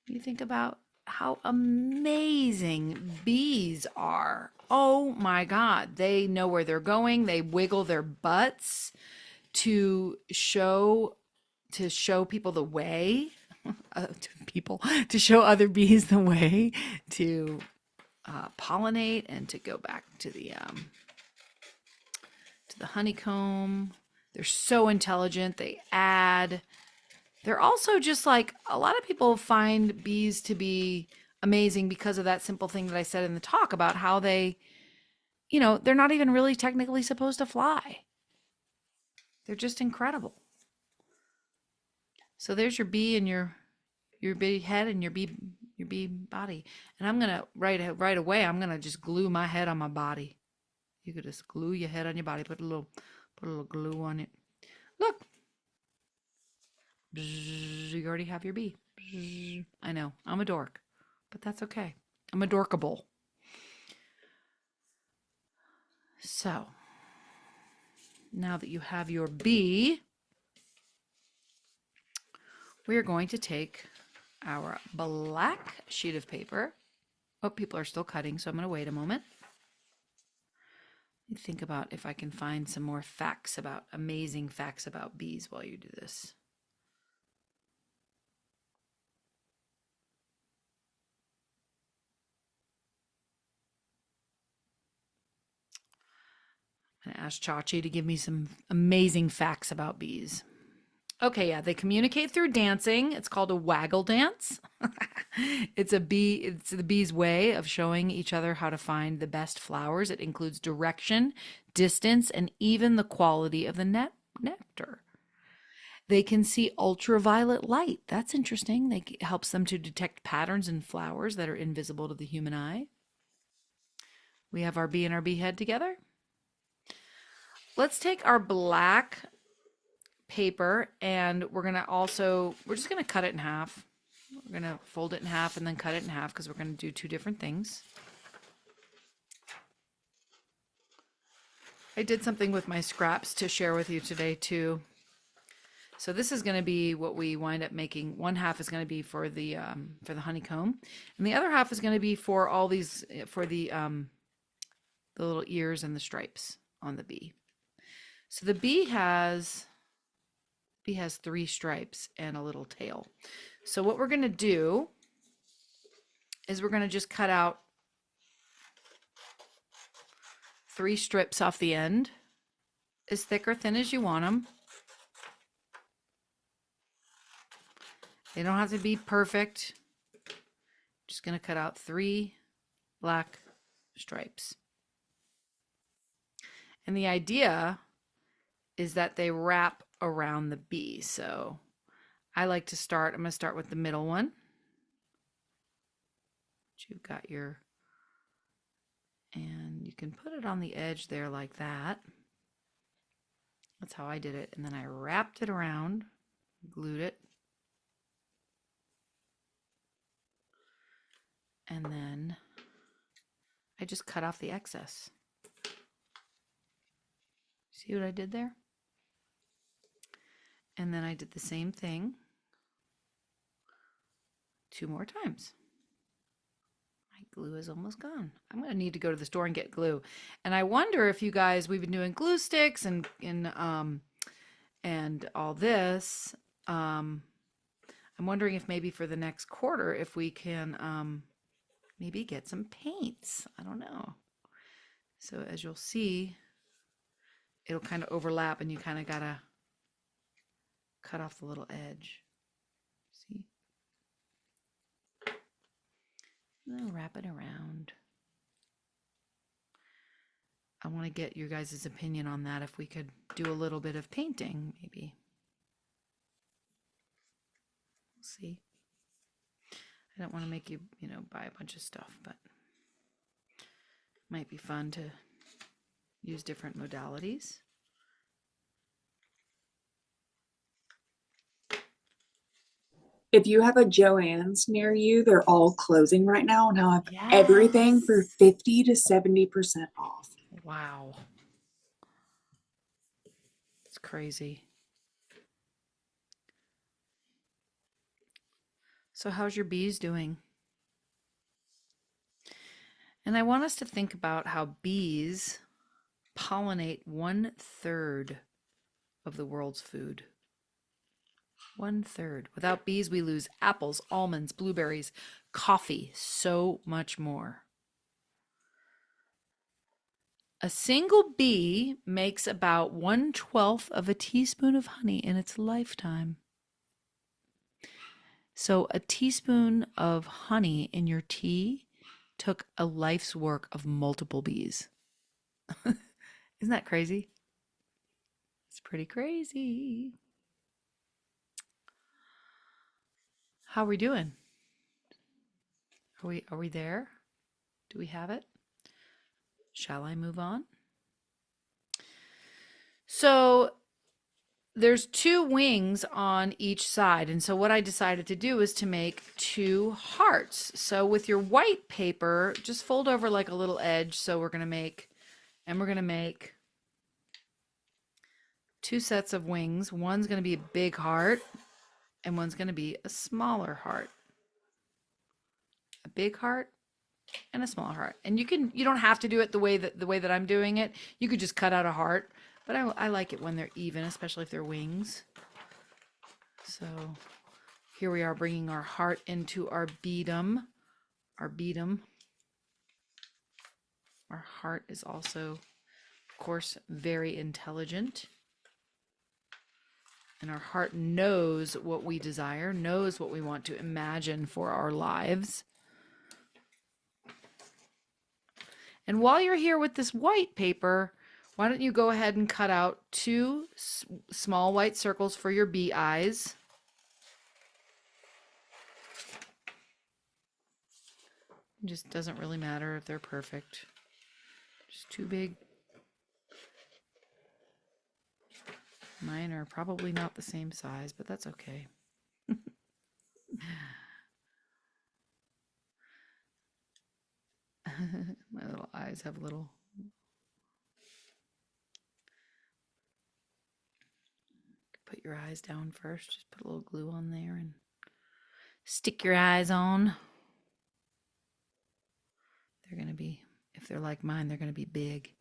You think about how amazing bees are. Oh my God. They know where they're going. They wiggle their butts to show people the way, to show other bees the way to pollinate and to go back to the honeycomb. They're so intelligent. They're also just like, a lot of people find bees to be amazing because of that simple thing that I said in the talk about how they, they're not even really technically supposed to fly. They're just incredible. So there's your bee and your bee head and your bee body. And I'm gonna right away, I'm gonna just glue my head on my body. You could just glue your head on your body, put a little glue on it. Look. Bzz, you already have your bee. Bzz. I know, I'm a dork, but that's okay. I'm a dorkable. So now that you have your bee, we're going to take our black sheet of paper. Oh, people are still cutting, so I'm going to wait a moment. Let me think about if I can find some more amazing facts about bees while you do this. I'm going to ask Chachi to give me some amazing facts about bees. Okay, yeah, they communicate through dancing. It's called a waggle dance. It's the bee's way of showing each other how to find the best flowers. It includes direction, distance, and even the quality of the nectar. They can see ultraviolet light. That's interesting. It helps them to detect patterns in flowers that are invisible to the human eye. We have our bee and our beehead together. Let's take our black paper and we're just gonna cut it in half. We're gonna fold it in half and then cut it in half because we're gonna do two different things. I did something with my scraps to share with you today too. So this is going to be what we wind up making. One half is going to be for the honeycomb, and the other half is going to be for all these for the little ears and the stripes on the bee. So the bee has 3 stripes and a little tail. So what we're going to do is we're going to just cut out 3 strips off the end, as thick or thin as you want them. They don't have to be perfect. Just going to cut out 3 black stripes. And the idea is that they wrap around the bee. So I like to I'm going to start with the middle one. You've got and you can put it on the edge there like that. That's how I did it. And then I wrapped it around, glued it. And then I just cut off the excess. See what I did there? And then I did the same thing 2 more times. My glue is almost gone. I'm going to need to go to the store and get glue. And I wonder if you guys, we've been doing glue sticks and all this. I'm wondering if maybe for the next quarter, if we can maybe get some paints. I don't know. So as you'll see, it'll kind of overlap and you kind of got to cut off the little edge. See? And then wrap it around. I want to get your guys' opinion on that, if we could do a little bit of painting, maybe. We'll see. I don't want to make you, buy a bunch of stuff, but it might be fun to use different modalities. If you have a Joann's near you, they're all closing right now and have Yes. everything for 50 to 70% off. Wow. It's crazy. So how's your bees doing? And I want us to think about how bees pollinate 1/3 of the world's food. 1/3. Without bees, we lose apples, almonds, blueberries, coffee, so much more. A single bee makes about 1/12 of a teaspoon of honey in its lifetime. So a teaspoon of honey in your tea took a life's work of multiple bees. Isn't that crazy? It's pretty crazy. How are we doing? Are we there? Do we have it? Shall I move on? So there's 2 wings on each side. And so what I decided to do is to make 2 hearts. So with your white paper, just fold over like a little edge. So we're going to make 2 sets of wings. One's going to be a big heart and one's going to be a smaller heart. A big heart and a small heart. And you don't have to do it the way that I'm doing it. You could just cut out a heart. But I like it when they're even, especially if they're wings. So here we are bringing our heart into our beadum. Our heart is also, of course, very intelligent. And our heart knows what we desire, knows what we want to imagine for our lives. And while you're here with this white paper, why don't you go ahead and cut out 2 small white circles for your bee eyes. It just doesn't really matter if they're perfect. Just too big. Mine are probably not the same size, but that's okay. My little eyes have little. Put your eyes down first. Just put a little glue on there and stick your eyes on. They're going to be, if they're like mine, they're going to be big.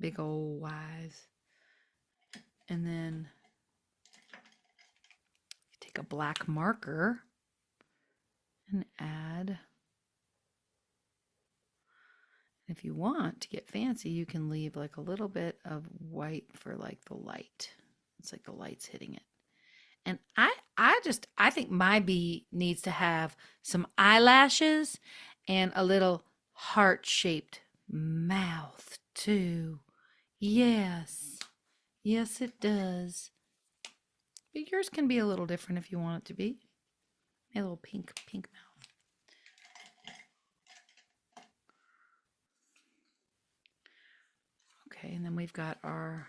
Big old eyes. And then you take a black marker and add. If you want to get fancy, you can leave like a little bit of white for like the light. It's like the light's hitting it. And I think my bee needs to have some eyelashes and a little heart-shaped mouth too. Yes. Yes, it does. But yours can be a little different if you want it to be. A little pink mouth. Okay, and then we've got our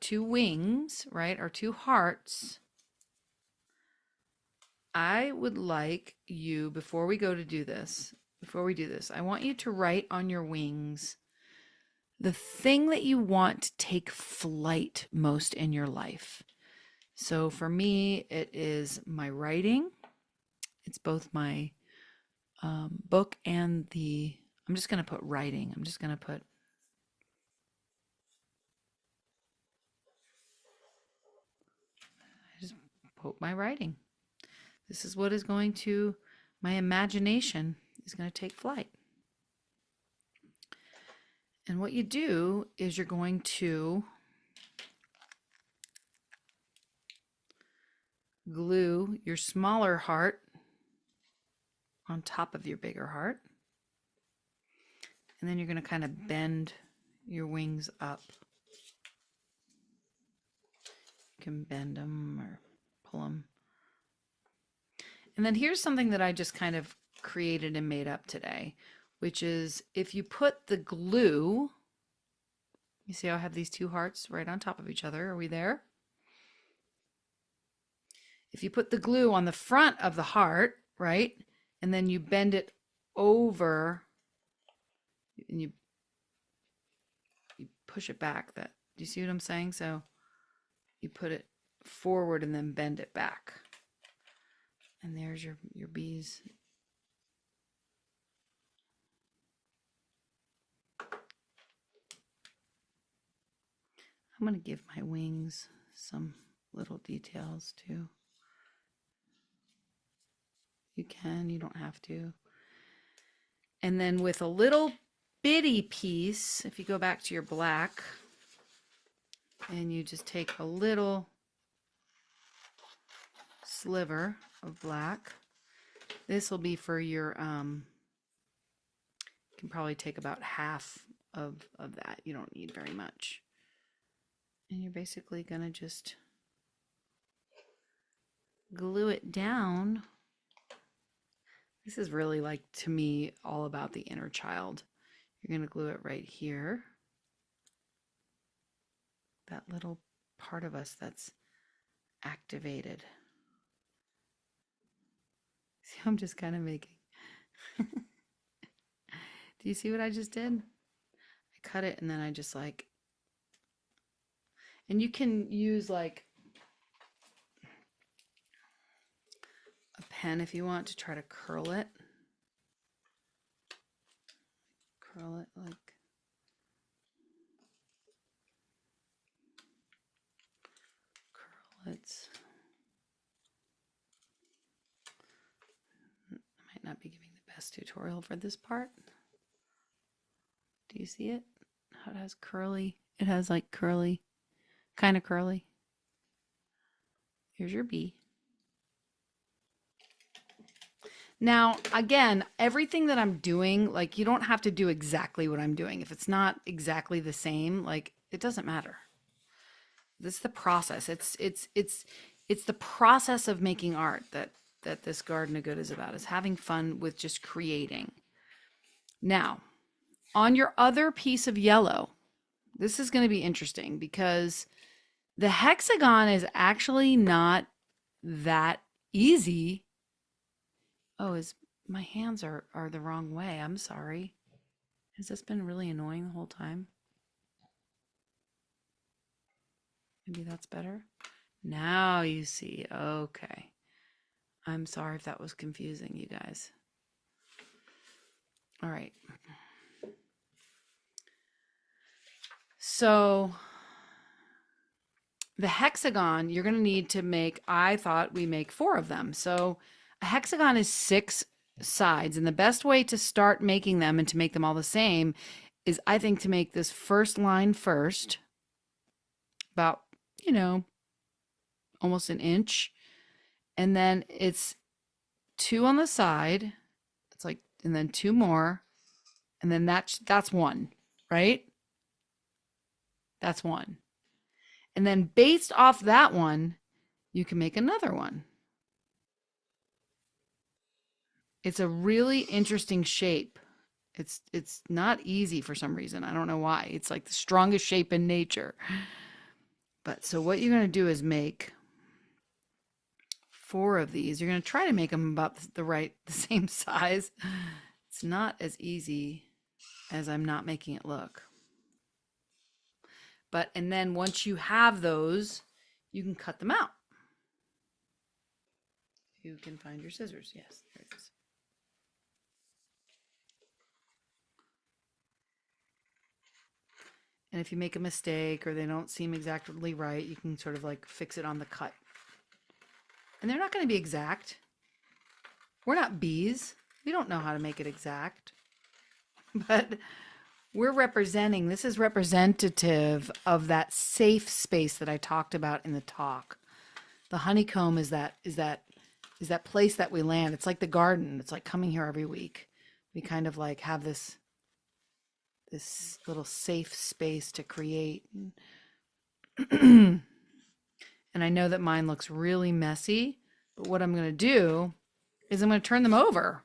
2 wings, right? Our 2 hearts. I would like you, before we do this, I want you to write on your wings the thing that you want to take flight most in your life. So for me, it is my writing. It's both my book and I'm just going to put writing. I'm just going to put my writing. This is what is going to, my imagination is going to take flight. And what you do is you're going to glue your smaller heart on top of your bigger heart. And then you're going to kind of bend your wings up. You can bend them or pull them. And then here's something that I just kind of created and made up today, which is if you put the glue, you see how I have these 2 hearts right on top of each other. Are we there? If you put the glue on the front of the heart, right, and then you bend it over and you push it back, do you see what I'm saying? So you put it forward and then bend it back. And there's your bees. I'm going to give my wings some little details too. You can, you don't have to. And then with a little bitty piece, if you go back to your black, and you just take a little sliver of black. This will be for your, you can probably take about half of that. You don't need very much. And you're basically going to just glue it down. This is really, like, to me, all about the inner child. You're going to glue it right here. That little part of us that's activated. See, I'm just kind of making. Do you see what I just did? I cut it and then I just like, and you can use like a pen if you want to try to curl it. Curl it like. Curl it. I might not be giving the best tutorial for this part. Do you see it? It has curly. It has like curly, kind of curly. Here's your bee. Now, again, everything that I'm doing, like you don't have to do exactly what I'm doing. If it's not exactly the same, like it doesn't matter. This is the process. It's the process of making art that this Garden of Good is about, is having fun with just creating. Now, on your other piece of yellow, this is going to be interesting because the hexagon is actually not that easy. Oh, my hands are the wrong way. I'm sorry. Has this been really annoying the whole time? Maybe that's better. Now you see. Okay. I'm sorry if that was confusing, you guys. All right. So the hexagon, you're going to need to make, I thought we make 4 of them. So a hexagon is 6 sides. And the best way to start making them and to make them all the same is, I think, to make this first line first, about, almost an inch. And then it's 2 on the side. It's like, and then 2 more. And then that's 1, right? That's 1. And then based off that one, you can make another one. It's a really interesting shape. It's not easy for some reason. I don't know why. It's like the strongest shape in nature. But so what you're going to do is make 4 of these. You're going to try to make them about the same size. It's not as easy as I'm not making it look. And then once you have those, you can cut them out. You can find your scissors. Yes, there it is. And if you make a mistake or they don't seem exactly right, you can sort of like fix it on the cut. And they're not going to be exact. We're not bees. We don't know how to make it exact. But this is representative of that safe space that I talked about in the talk. The honeycomb is that place that we land. It's like the garden. It's like coming here every week. We kind of like have this little safe space to create. And I know that mine looks really messy, but what I'm going to do is I'm going to turn them over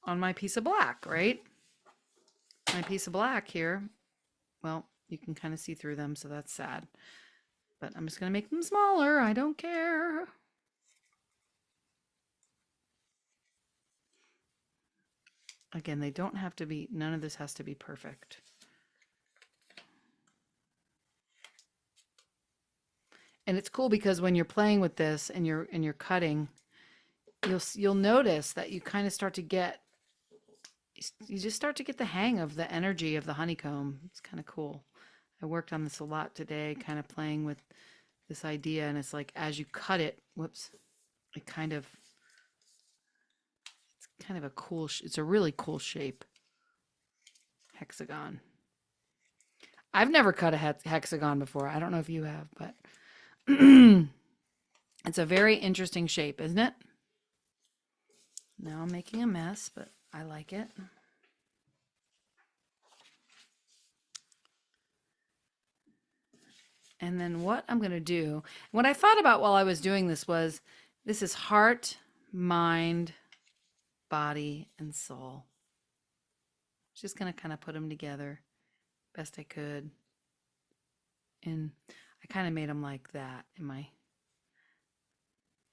on my piece of black, right? My piece of black here, well, you can kind of see through them, so that's sad. But I'm just going to make them smaller. I don't care. Again, they don't have to be, none of this has to be perfect. And it's cool because when you're playing with this and you're cutting, you'll notice that you kind of start to get, you just start to get the hang of the energy of the honeycomb. It's kind of cool. I worked on this a lot today, kind of playing with this idea. And it's like, as you cut it, it kind of, it's kind of a cool, it's a really cool shape. Hexagon. I've never cut a hexagon before. I don't know if you have, but it's a very interesting shape, isn't it? Now I'm making a mess, but I like it. And then what I'm going to do, what I thought about while I was doing this was, this is heart, mind, body, and soul. Just going to kind of put them together best I could. And I kind of made them like that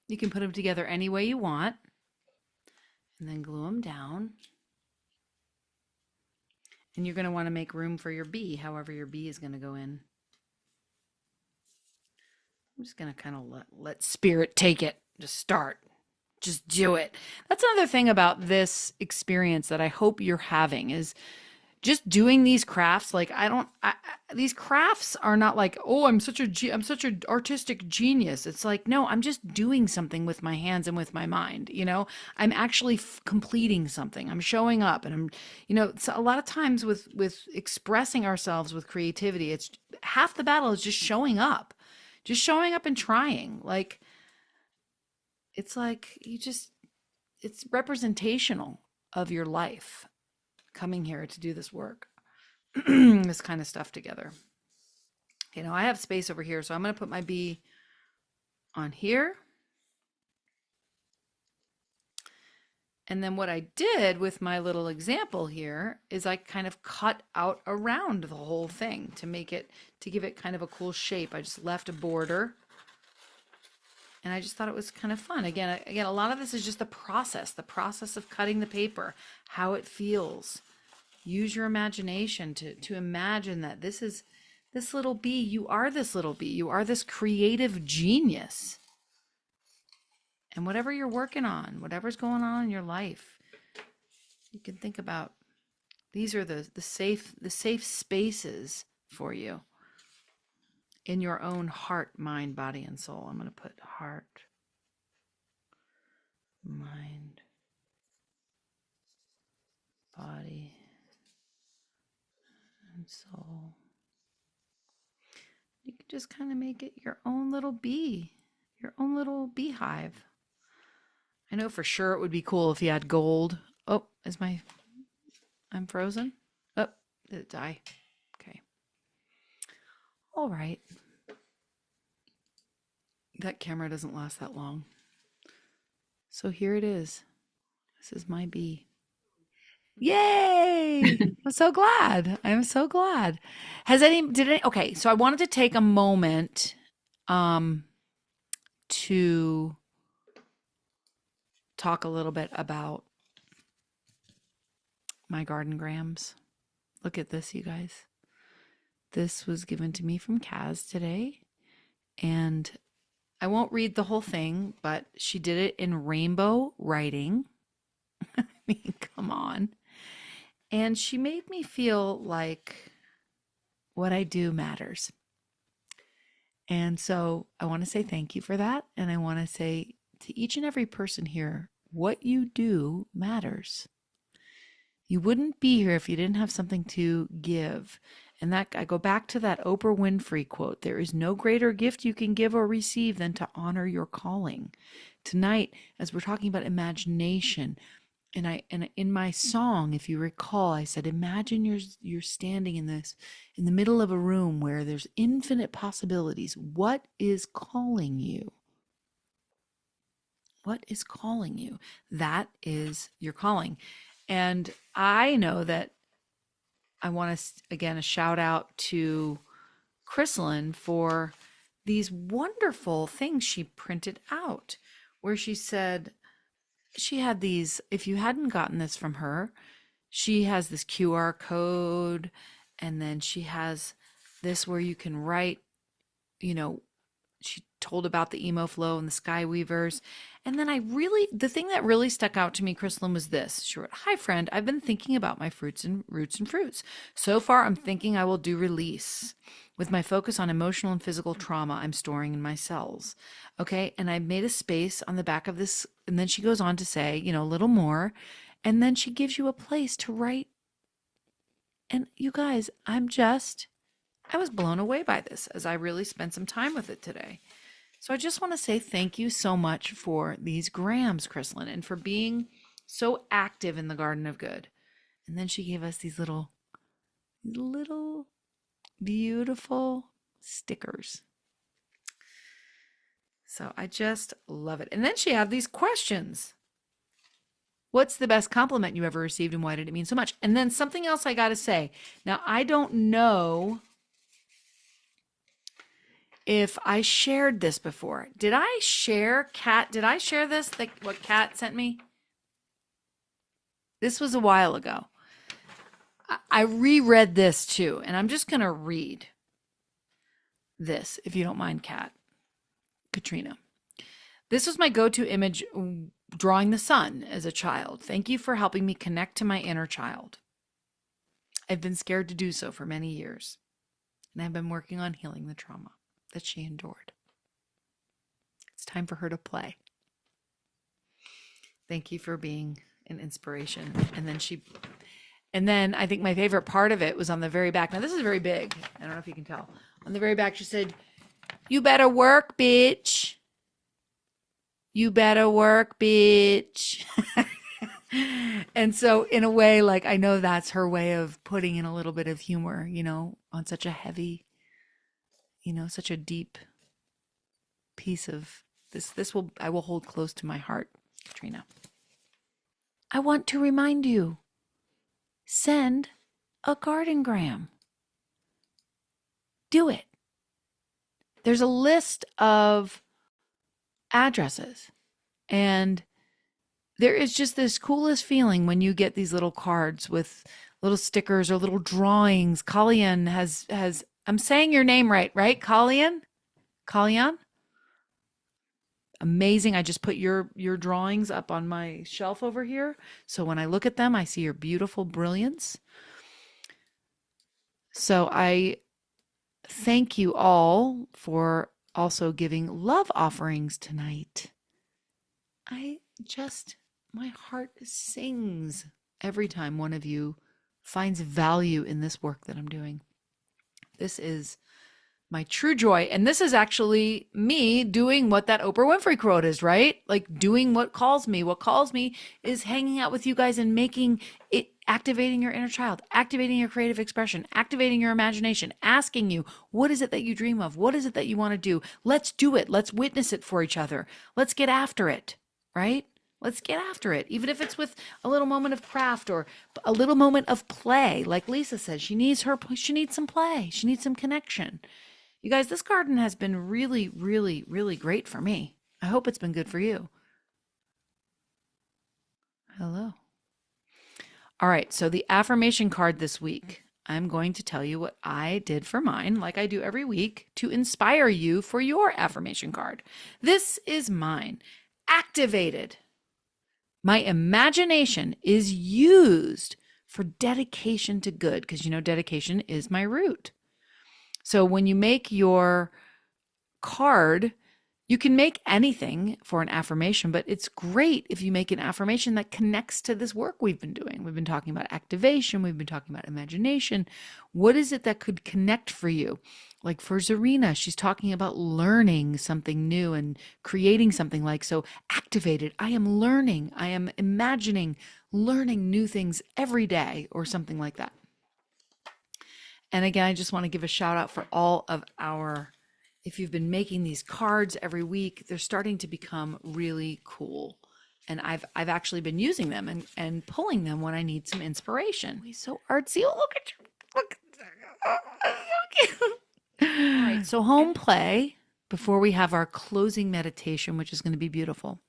you can put them together any way you want. And then glue them down. And you're going to want to make room for your bee, however your bee is going to go in. I'm just going to kind of let spirit take it. Just start. Just do it. That's another thing about this experience that I hope you're having is just doing these crafts, like these crafts are not like, oh, I'm such an artistic genius. It's like, no, I'm just doing something with my hands and with my mind. I'm actually completing something. I'm showing up, and so a lot of times with expressing ourselves with creativity, it's half the battle is just showing up and trying. Like, it's like it's representational of your life, coming here to do this work, this kind of stuff together. I have space over here, so I'm going to put my bee on here. And then what I did with my little example here is I kind of cut out around the whole thing to give it kind of a cool shape. I just left a border, and I just thought it was kind of fun. Again, a lot of this is just the process of cutting the paper, how it feels. Use your imagination to imagine that this is this little bee. You are this little bee. You are this creative genius. And whatever you're working on, whatever's going on in your life, you can think about, these are the safe spaces for you in your own heart, mind, body, and soul. I'm going to put heart, mind, body, and soul. You can just kind of make it your own little bee, your own little beehive. I know for sure it would be cool if you had gold. Oh, I'm frozen? Oh, did it die? Okay. All right. That camera doesn't last that long. So here it is. This is my bee. Yay! I'm so glad. Okay, so I wanted to take a moment to talk a little bit about my garden grams. Look at this, you guys. This was given to me from Kaz today, and I won't read the whole thing, but she did it in rainbow writing. I mean, come on. And she made me feel like what I do matters. And so I want to say thank you for that. And I want to say to each and every person here, what you do matters. You wouldn't be here if you didn't have something to give. And that, I go back to that Oprah Winfrey quote, there is no greater gift you can give or receive than to honor your calling. Tonight, as we're talking about imagination, and in my song, if you recall, I said, imagine you're standing in the middle of a room where there's infinite possibilities. What is calling you? What is calling you? That is your calling. And I know that I want to, again, a shout out to Chrysalin for these wonderful things she printed out, where she said, she had these, if you hadn't gotten this from her, she has this QR code, and then she has this where you can write, she told about the emo flow and the sky weavers. And then the thing that really stuck out to me, Chrysalin, was this. She wrote, hi friend, I've been thinking about my roots and fruits. So far, I'm thinking I will do release with my focus on emotional and physical trauma I'm storing in my cells. Okay. And I made a space on the back of this. And then she goes on to say, a little more. And then she gives you a place to write. And you guys, I was blown away by this as I really spent some time with it today. So I just want to say thank you so much for these grams, Chrysalin, and for being so active in the Garden of Good. And then she gave us these little beautiful stickers. So I just love it. And then she had these questions. What's the best compliment you ever received, and why did it mean so much? And then something else I got to say. Now, I don't know if I shared this before. Did I share this, what Kat sent me? This was a while ago. I reread this too, and I'm just going to read this, if you don't mind, Katrina. This was my go-to image drawing the sun as a child. Thank you for helping me connect to my inner child. I've been scared to do so for many years, and I've been working on healing the trauma that she endured. It's time for her to play. Thank you for being an inspiration. And then I think my favorite part of it was on the very back. Now, this is very big. I don't know if you can tell. On the very back, she said, "You better work, bitch. You better work, bitch." And so in a way, like, I know that's her way of putting in a little bit of humor, on such a heavy, such a deep piece of this I will hold close to my heart, Katrina. I want to remind you, send a gardengram. Do it. There's a list of addresses, and there is just this coolest feeling when you get these little cards with little stickers or little drawings. Kalian has I'm saying your name right? Kalian? Amazing. I just put your drawings up on my shelf over here. So when I look at them, I see your beautiful brilliance. So I thank you all for also giving love offerings tonight. My heart sings every time one of you finds value in this work that I'm doing. This is my true joy. And this is actually me doing what that Oprah Winfrey quote is, right? Like doing what calls me. What calls me is hanging out with you guys and making it, activating your inner child, activating your creative expression, activating your imagination, asking you, what is it that you dream of? What is it that you want to do? Let's do it. Let's witness it for each other. Let's get after it, right? Let's get after it. Even if it's with a little moment of craft or a little moment of play. Like Lisa said, she needs some play. She needs some connection. You guys, this garden has been really, really, really great for me. I hope it's been good for you. Hello. All right, so the affirmation card this week, I'm going to tell you what I did for mine, like I do every week, to inspire you for your affirmation card. This is mine. Activated. My imagination is used for dedication to good, because dedication is my root. So when you make your card, you can make anything for an affirmation, but it's great if you make an affirmation that connects to this work we've been doing. We've been talking about activation. We've been talking about imagination. What is it that could connect for you? Like for Zarina, she's talking about learning something new and creating something so activated. I am learning. I am imagining learning new things every day or something like that. And again, I just want to give a shout out for all of if you've been making these cards every week, they're starting to become really cool. And I've actually been using them and pulling them when I need some inspiration. He's so artsy. Oh, look at you. Look. Oh, so cute. All right, so home play before we have our closing meditation, which is going to be beautiful.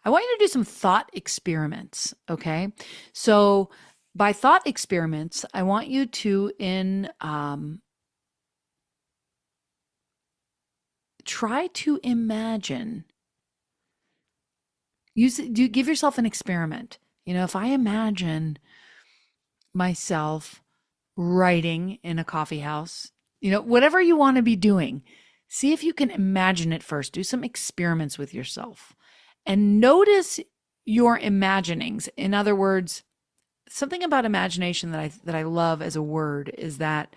I want you to do some thought experiments, okay? So by thought experiments, I want you to try to imagine. Give yourself an experiment. If I imagine myself writing in a coffee house, whatever you want to be doing, see if you can imagine it first. Do some experiments with yourself and notice your imaginings. In other words, something about imagination that I love as a word is that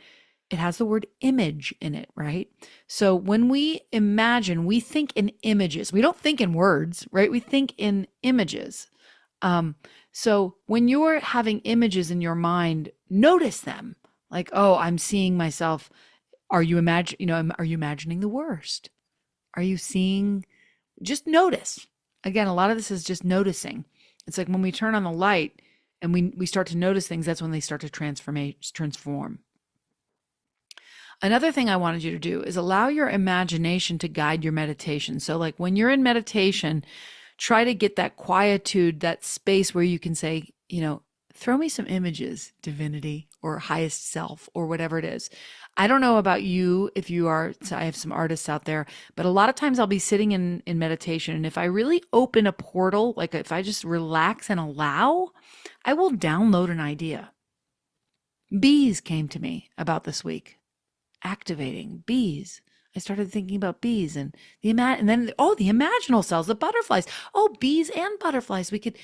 it has the word image in it, right? So when we imagine, we think in images. We don't think in words, right? We think in images. So when you're having images in your mind, notice them. Like, oh, I'm seeing myself. Are you imagining the worst? Are you seeing? Just notice. Again, a lot of this is just noticing. It's like when we turn on the light and we start to notice things, that's when they start to transform. Another thing I wanted you to do is allow your imagination to guide your meditation. So like when you're in meditation, try to get that quietude, that space where you can say, throw me some images, divinity or highest self or whatever it is. I don't know about you if you are, I have some artists out there, but a lot of times I'll be sitting in meditation. And if I really open a portal, like if I just relax and allow, I will download an idea. Bees came to me about this week. Activating bees. I started thinking about bees and the imaginal cells, the butterflies. Oh, bees and butterflies. We could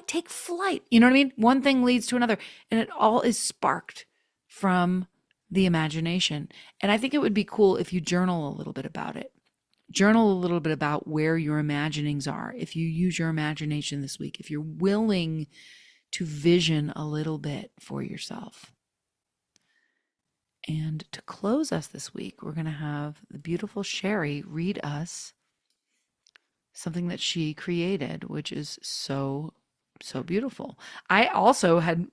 take flight. You know what I mean? One thing leads to another, and it all is sparked from the imagination. And I think it would be cool if you journal a little bit about it. Journal a little bit about where your imaginings are. If you use your imagination this week, if you're willing to vision a little bit for yourself. And to close us this week, we're going to have the beautiful Sherry read us something that she created, which is so, so beautiful. I also had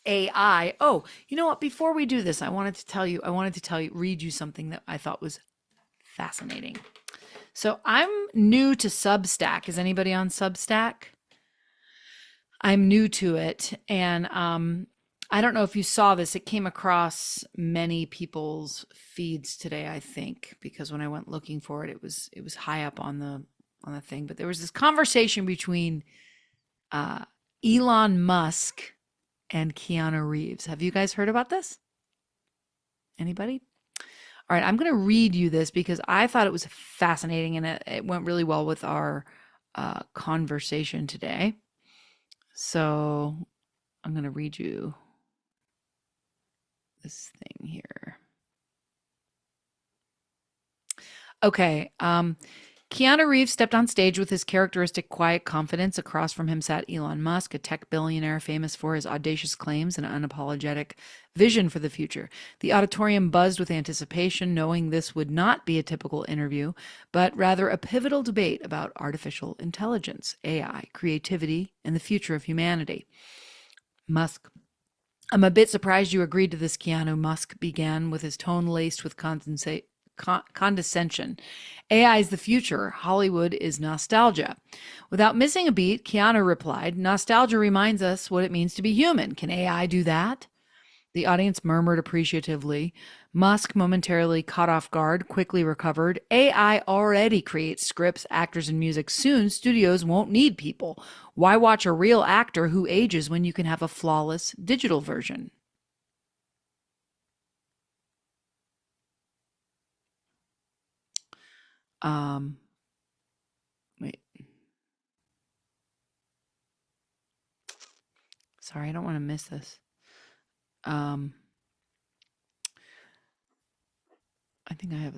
AI. Oh, you know what? Before we do this, I wanted to read you something that I thought was fascinating. So I'm new to Substack. Is anybody on Substack? I'm new to it. And I don't know if you saw this. It came across many people's feeds today, I think, because when I went looking for it, it was high up on the thing. But there was this conversation between Elon Musk and Keanu Reeves. Have you guys heard about this? Anybody? All right, I'm going to read you this because I thought it was fascinating and it went really well with our conversation today. So I'm going to read you this thing here. Okay. Keanu Reeves stepped on stage with his characteristic quiet confidence. Across from him sat Elon Musk, a tech billionaire famous for his audacious claims and unapologetic vision for the future. The auditorium buzzed with anticipation, knowing this would not be a typical interview, but rather a pivotal debate about artificial intelligence, AI, creativity, and the future of humanity. Musk: "I'm a bit surprised you agreed to this, Keanu," Musk began, with his tone laced with condescension. "AI is the future. Hollywood is nostalgia." Without missing a beat, Keanu replied, "Nostalgia reminds us what it means to be human. Can AI do that?" The audience murmured appreciatively. Musk, momentarily caught off guard, quickly recovered. "AI already creates scripts, actors, and music. Soon, studios won't need people. Why watch a real actor who ages when you can have a flawless digital version?" Wait. Sorry, I don't want to miss this. I think I have.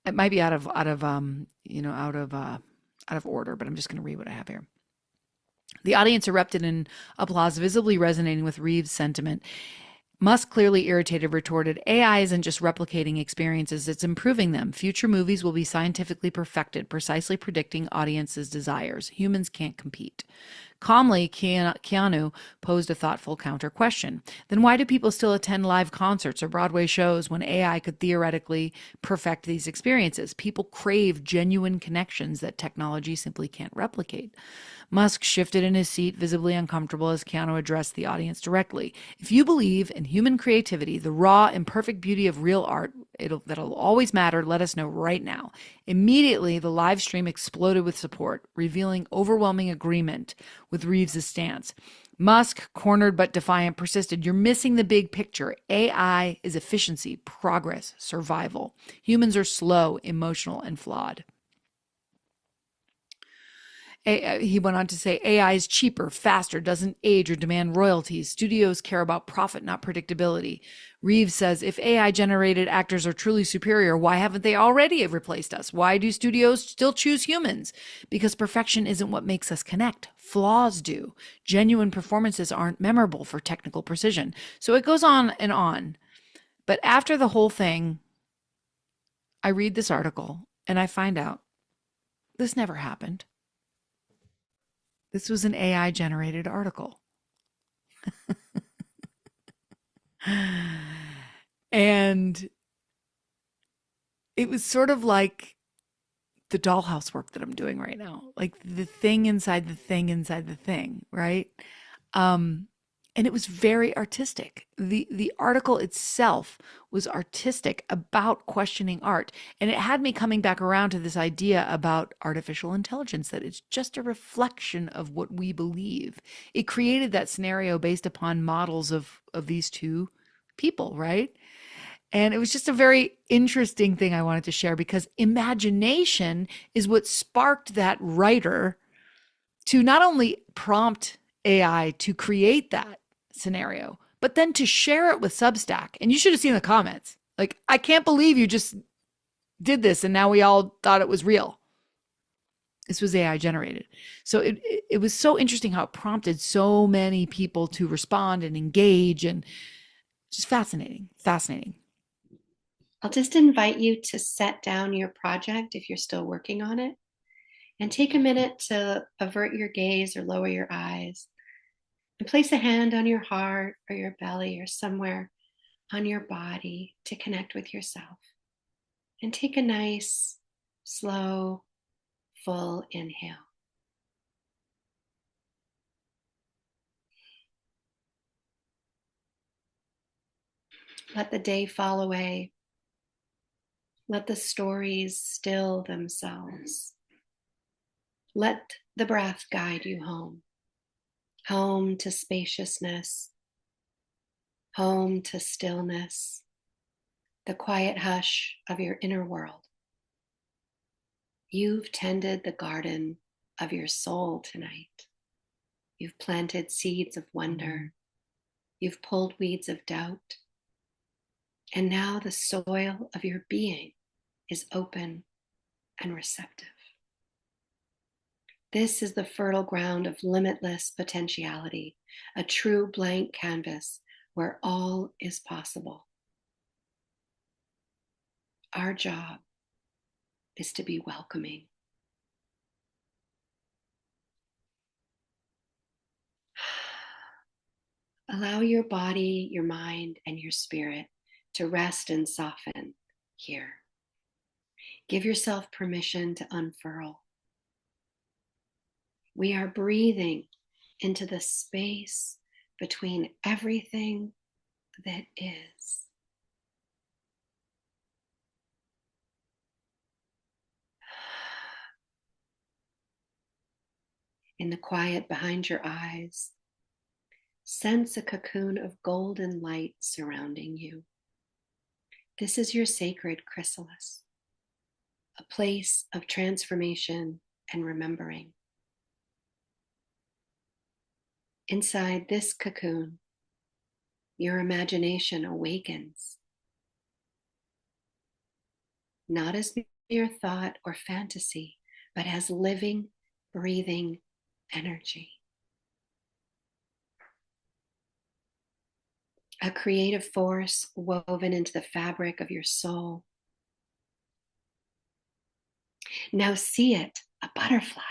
It might be out of order, but I'm just going to read what I have here. The audience erupted in applause, visibly resonating with Reeves' sentiment. Musk, clearly irritated, retorted, "AI isn't just replicating experiences, it's improving them. Future movies will be scientifically perfected, precisely predicting audiences' desires. Humans can't compete." Calmly, Keanu posed a thoughtful counter question. Then why do people still attend live concerts or Broadway shows when AI could theoretically perfect these experiences? People crave genuine connections that technology simply can't replicate. Musk shifted in his seat, visibly uncomfortable, as Keanu addressed the audience directly. "If you believe in human creativity, the raw, imperfect beauty of real art, that'll always matter, let us know right now." Immediately, the live stream exploded with support, revealing overwhelming agreement with Reeves' stance. Musk, cornered but defiant, persisted. "You're missing the big picture. AI is efficiency, progress, survival. Humans are slow, emotional, and flawed." He went on to say, "AI is cheaper, faster, doesn't age or demand royalties. Studios care about profit, not predictability." Reeves says, "If AI-generated actors are truly superior, why haven't they already replaced us? Why do studios still choose humans? Because perfection isn't what makes us connect. Flaws do. Genuine performances aren't memorable for technical precision." So it goes on and on. But after the whole thing, I read this article and I find out this never happened. This was an AI-generated article. And it was sort of like the dollhouse work that I'm doing right now, like the thing inside the thing inside the thing, right? And it was very artistic. The article itself was artistic about questioning art. And it had me coming back around to this idea about artificial intelligence, that it's just a reflection of what we believe. It created that scenario based upon models of these two people, right? And it was just a very interesting thing I wanted to share, because imagination is what sparked that writer to not only prompt AI to create that scenario, but then to share it with Substack. And you should have seen the comments. Like, I can't believe you just did this and now we all thought it was real. This was AI generated. So it was so interesting how it prompted so many people to respond and engage, and just fascinating. I'll just invite you to set down your project if you're still working on it, and take a minute to avert your gaze or lower your eyes, and place a hand on your heart or your belly or somewhere on your body to connect with yourself. And take a nice, slow, full inhale. Let the day fall away. Let the stories still themselves. Let the breath guide you home. Home to spaciousness. Home to stillness. The quiet hush of your inner world. You've tended the garden of your soul tonight. You've planted seeds of wonder. You've pulled weeds of doubt. And now the soil of your being is open and receptive. This is the fertile ground of limitless potentiality, a true blank canvas where all is possible. Our job is to be welcoming. Allow your body, your mind, and your spirit to rest and soften here. Give yourself permission to unfurl. We are breathing into the space between everything that is. In the quiet behind your eyes, sense a cocoon of golden light surrounding you. This is your sacred chrysalis, a place of transformation and remembering. Inside this cocoon, your imagination awakens, not as mere thought or fantasy, but as living, breathing energy. A creative force woven into the fabric of your soul. Now see it, a butterfly.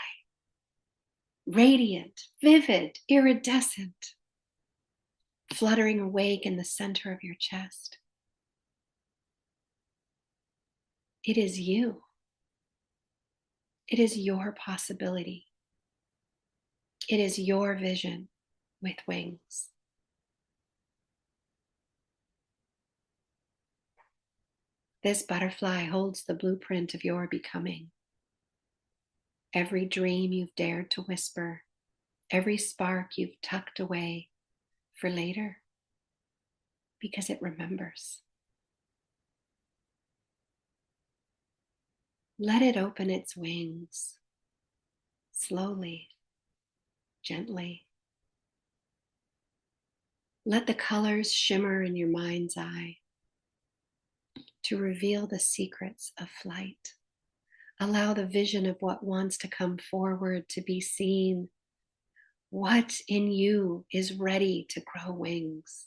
Radiant, vivid, iridescent, fluttering awake in the center of your chest. It is you. It is your possibility. It is your vision with wings. This butterfly holds the blueprint of your becoming. Every dream you've dared to whisper, every spark you've tucked away for later, because it remembers. Let it open its wings, slowly, gently. Let the colors shimmer in your mind's eye to reveal the secrets of flight. Allow the vision of what wants to come forward to be seen. What in you is ready to grow wings?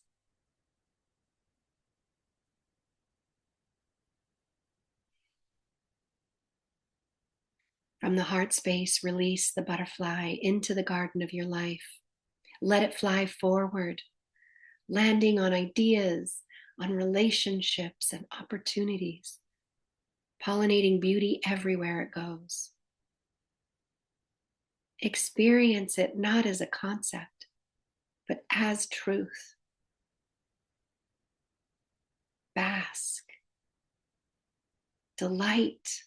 From the heart space, release the butterfly into the garden of your life. Let it fly forward, landing on ideas, on relationships and opportunities, pollinating beauty everywhere it goes. Experience it not as a concept, but as truth. Bask, delight,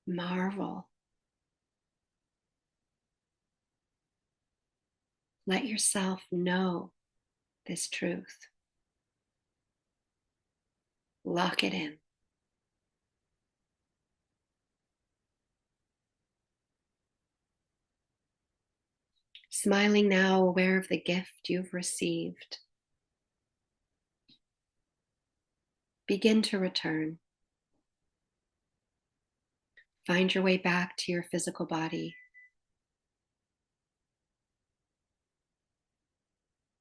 marvel. Let yourself know this truth. Lock it in. Smiling now, aware of the gift you've received. Begin to return. Find your way back to your physical body.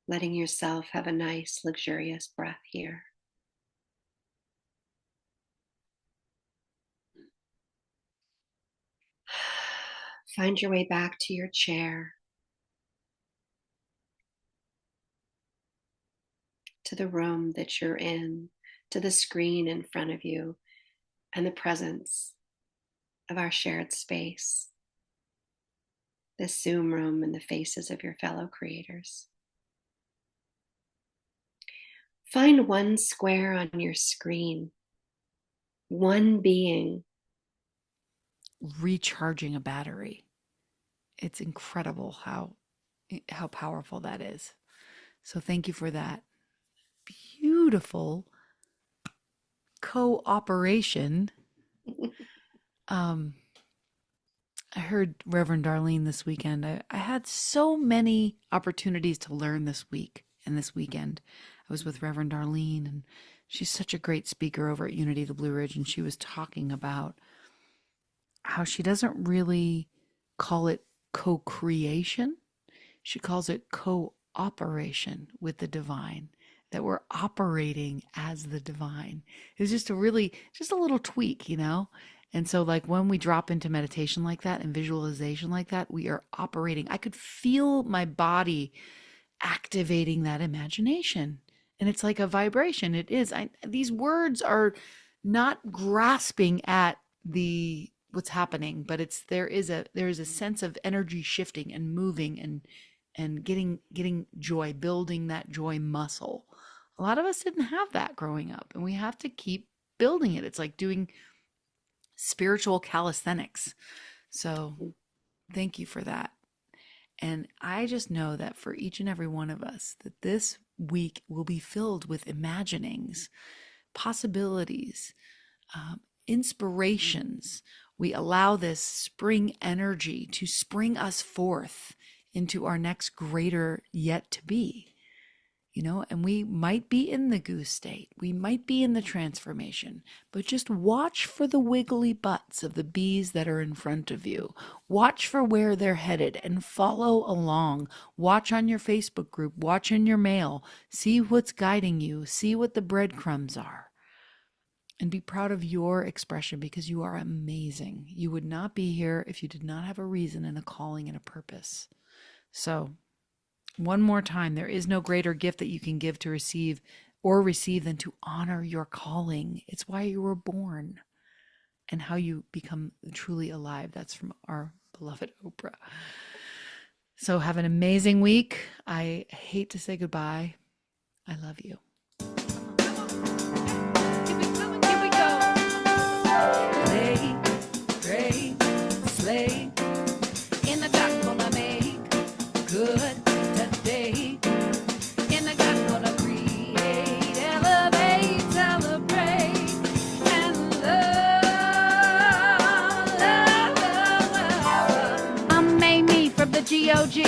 Letting yourself have a nice, luxurious breath here. Find your way back to your chair, to the room that you're in, to the screen in front of you, and the presence of our shared space, this Zoom room and the faces of your fellow creators. Find one square on your screen, one being. Recharging a battery. It's incredible how powerful that is. So thank you for that beautiful cooperation. I heard Reverend Darlene this weekend. I had so many opportunities to learn this week and this weekend. I was with Reverend Darlene, and she's such a great speaker over at Unity of the Blue Ridge, and she was talking about how she doesn't really call it co-creation. She calls it cooperation with the divine, that we're operating as the divine. It was just a little tweak, you know? And so like when we drop into meditation like that and visualization like that, we are operating. I could feel my body activating that imagination. And it's like a vibration. It is. These words are not grasping at what's happening, but there is a sense of energy shifting and moving and getting joy, building that joy muscle. A lot of us didn't have that growing up, and we have to keep building it. It's like doing spiritual calisthenics. So thank you for that. And I just know that for each and every one of us, that this week will be filled with imaginings, possibilities, inspirations. We allow this spring energy to spring us forth into our next greater yet to be, and we might be in the goose state. We might be in the transformation, but just watch for the wiggly butts of the bees that are in front of you. Watch for where they're headed and follow along. Watch on your Facebook group, watch in your mail, see what's guiding you, see what the breadcrumbs are. And be proud of your expression, because you are amazing. You would not be here if you did not have a reason and a calling and a purpose. So one more time, there is no greater gift that you can give to receive than to honor your calling. It's why you were born and how you become truly alive. That's from our beloved Oprah. So have an amazing week. I hate to say goodbye. I love you. Play, pray, slay. In the dark, gonna make good today. In the dark, gonna create, elevate, celebrate, and love. I'm Amy from the GOG,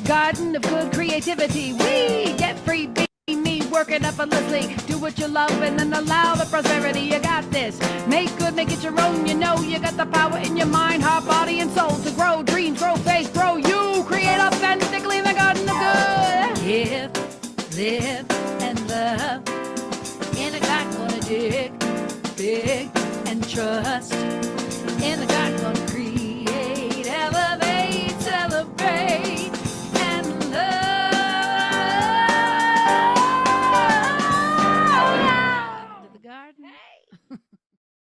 Garden of Good Creativity. We get free. Me working effortlessly, do what you love and then allow the prosperity. You got this, make good, make it your own. You know you got the power in your mind, heart, body, and soul to grow dreams, grow faith, grow you. Create authentically in the garden of good. Give, live, and love. In a God gonna dig, big, and trust.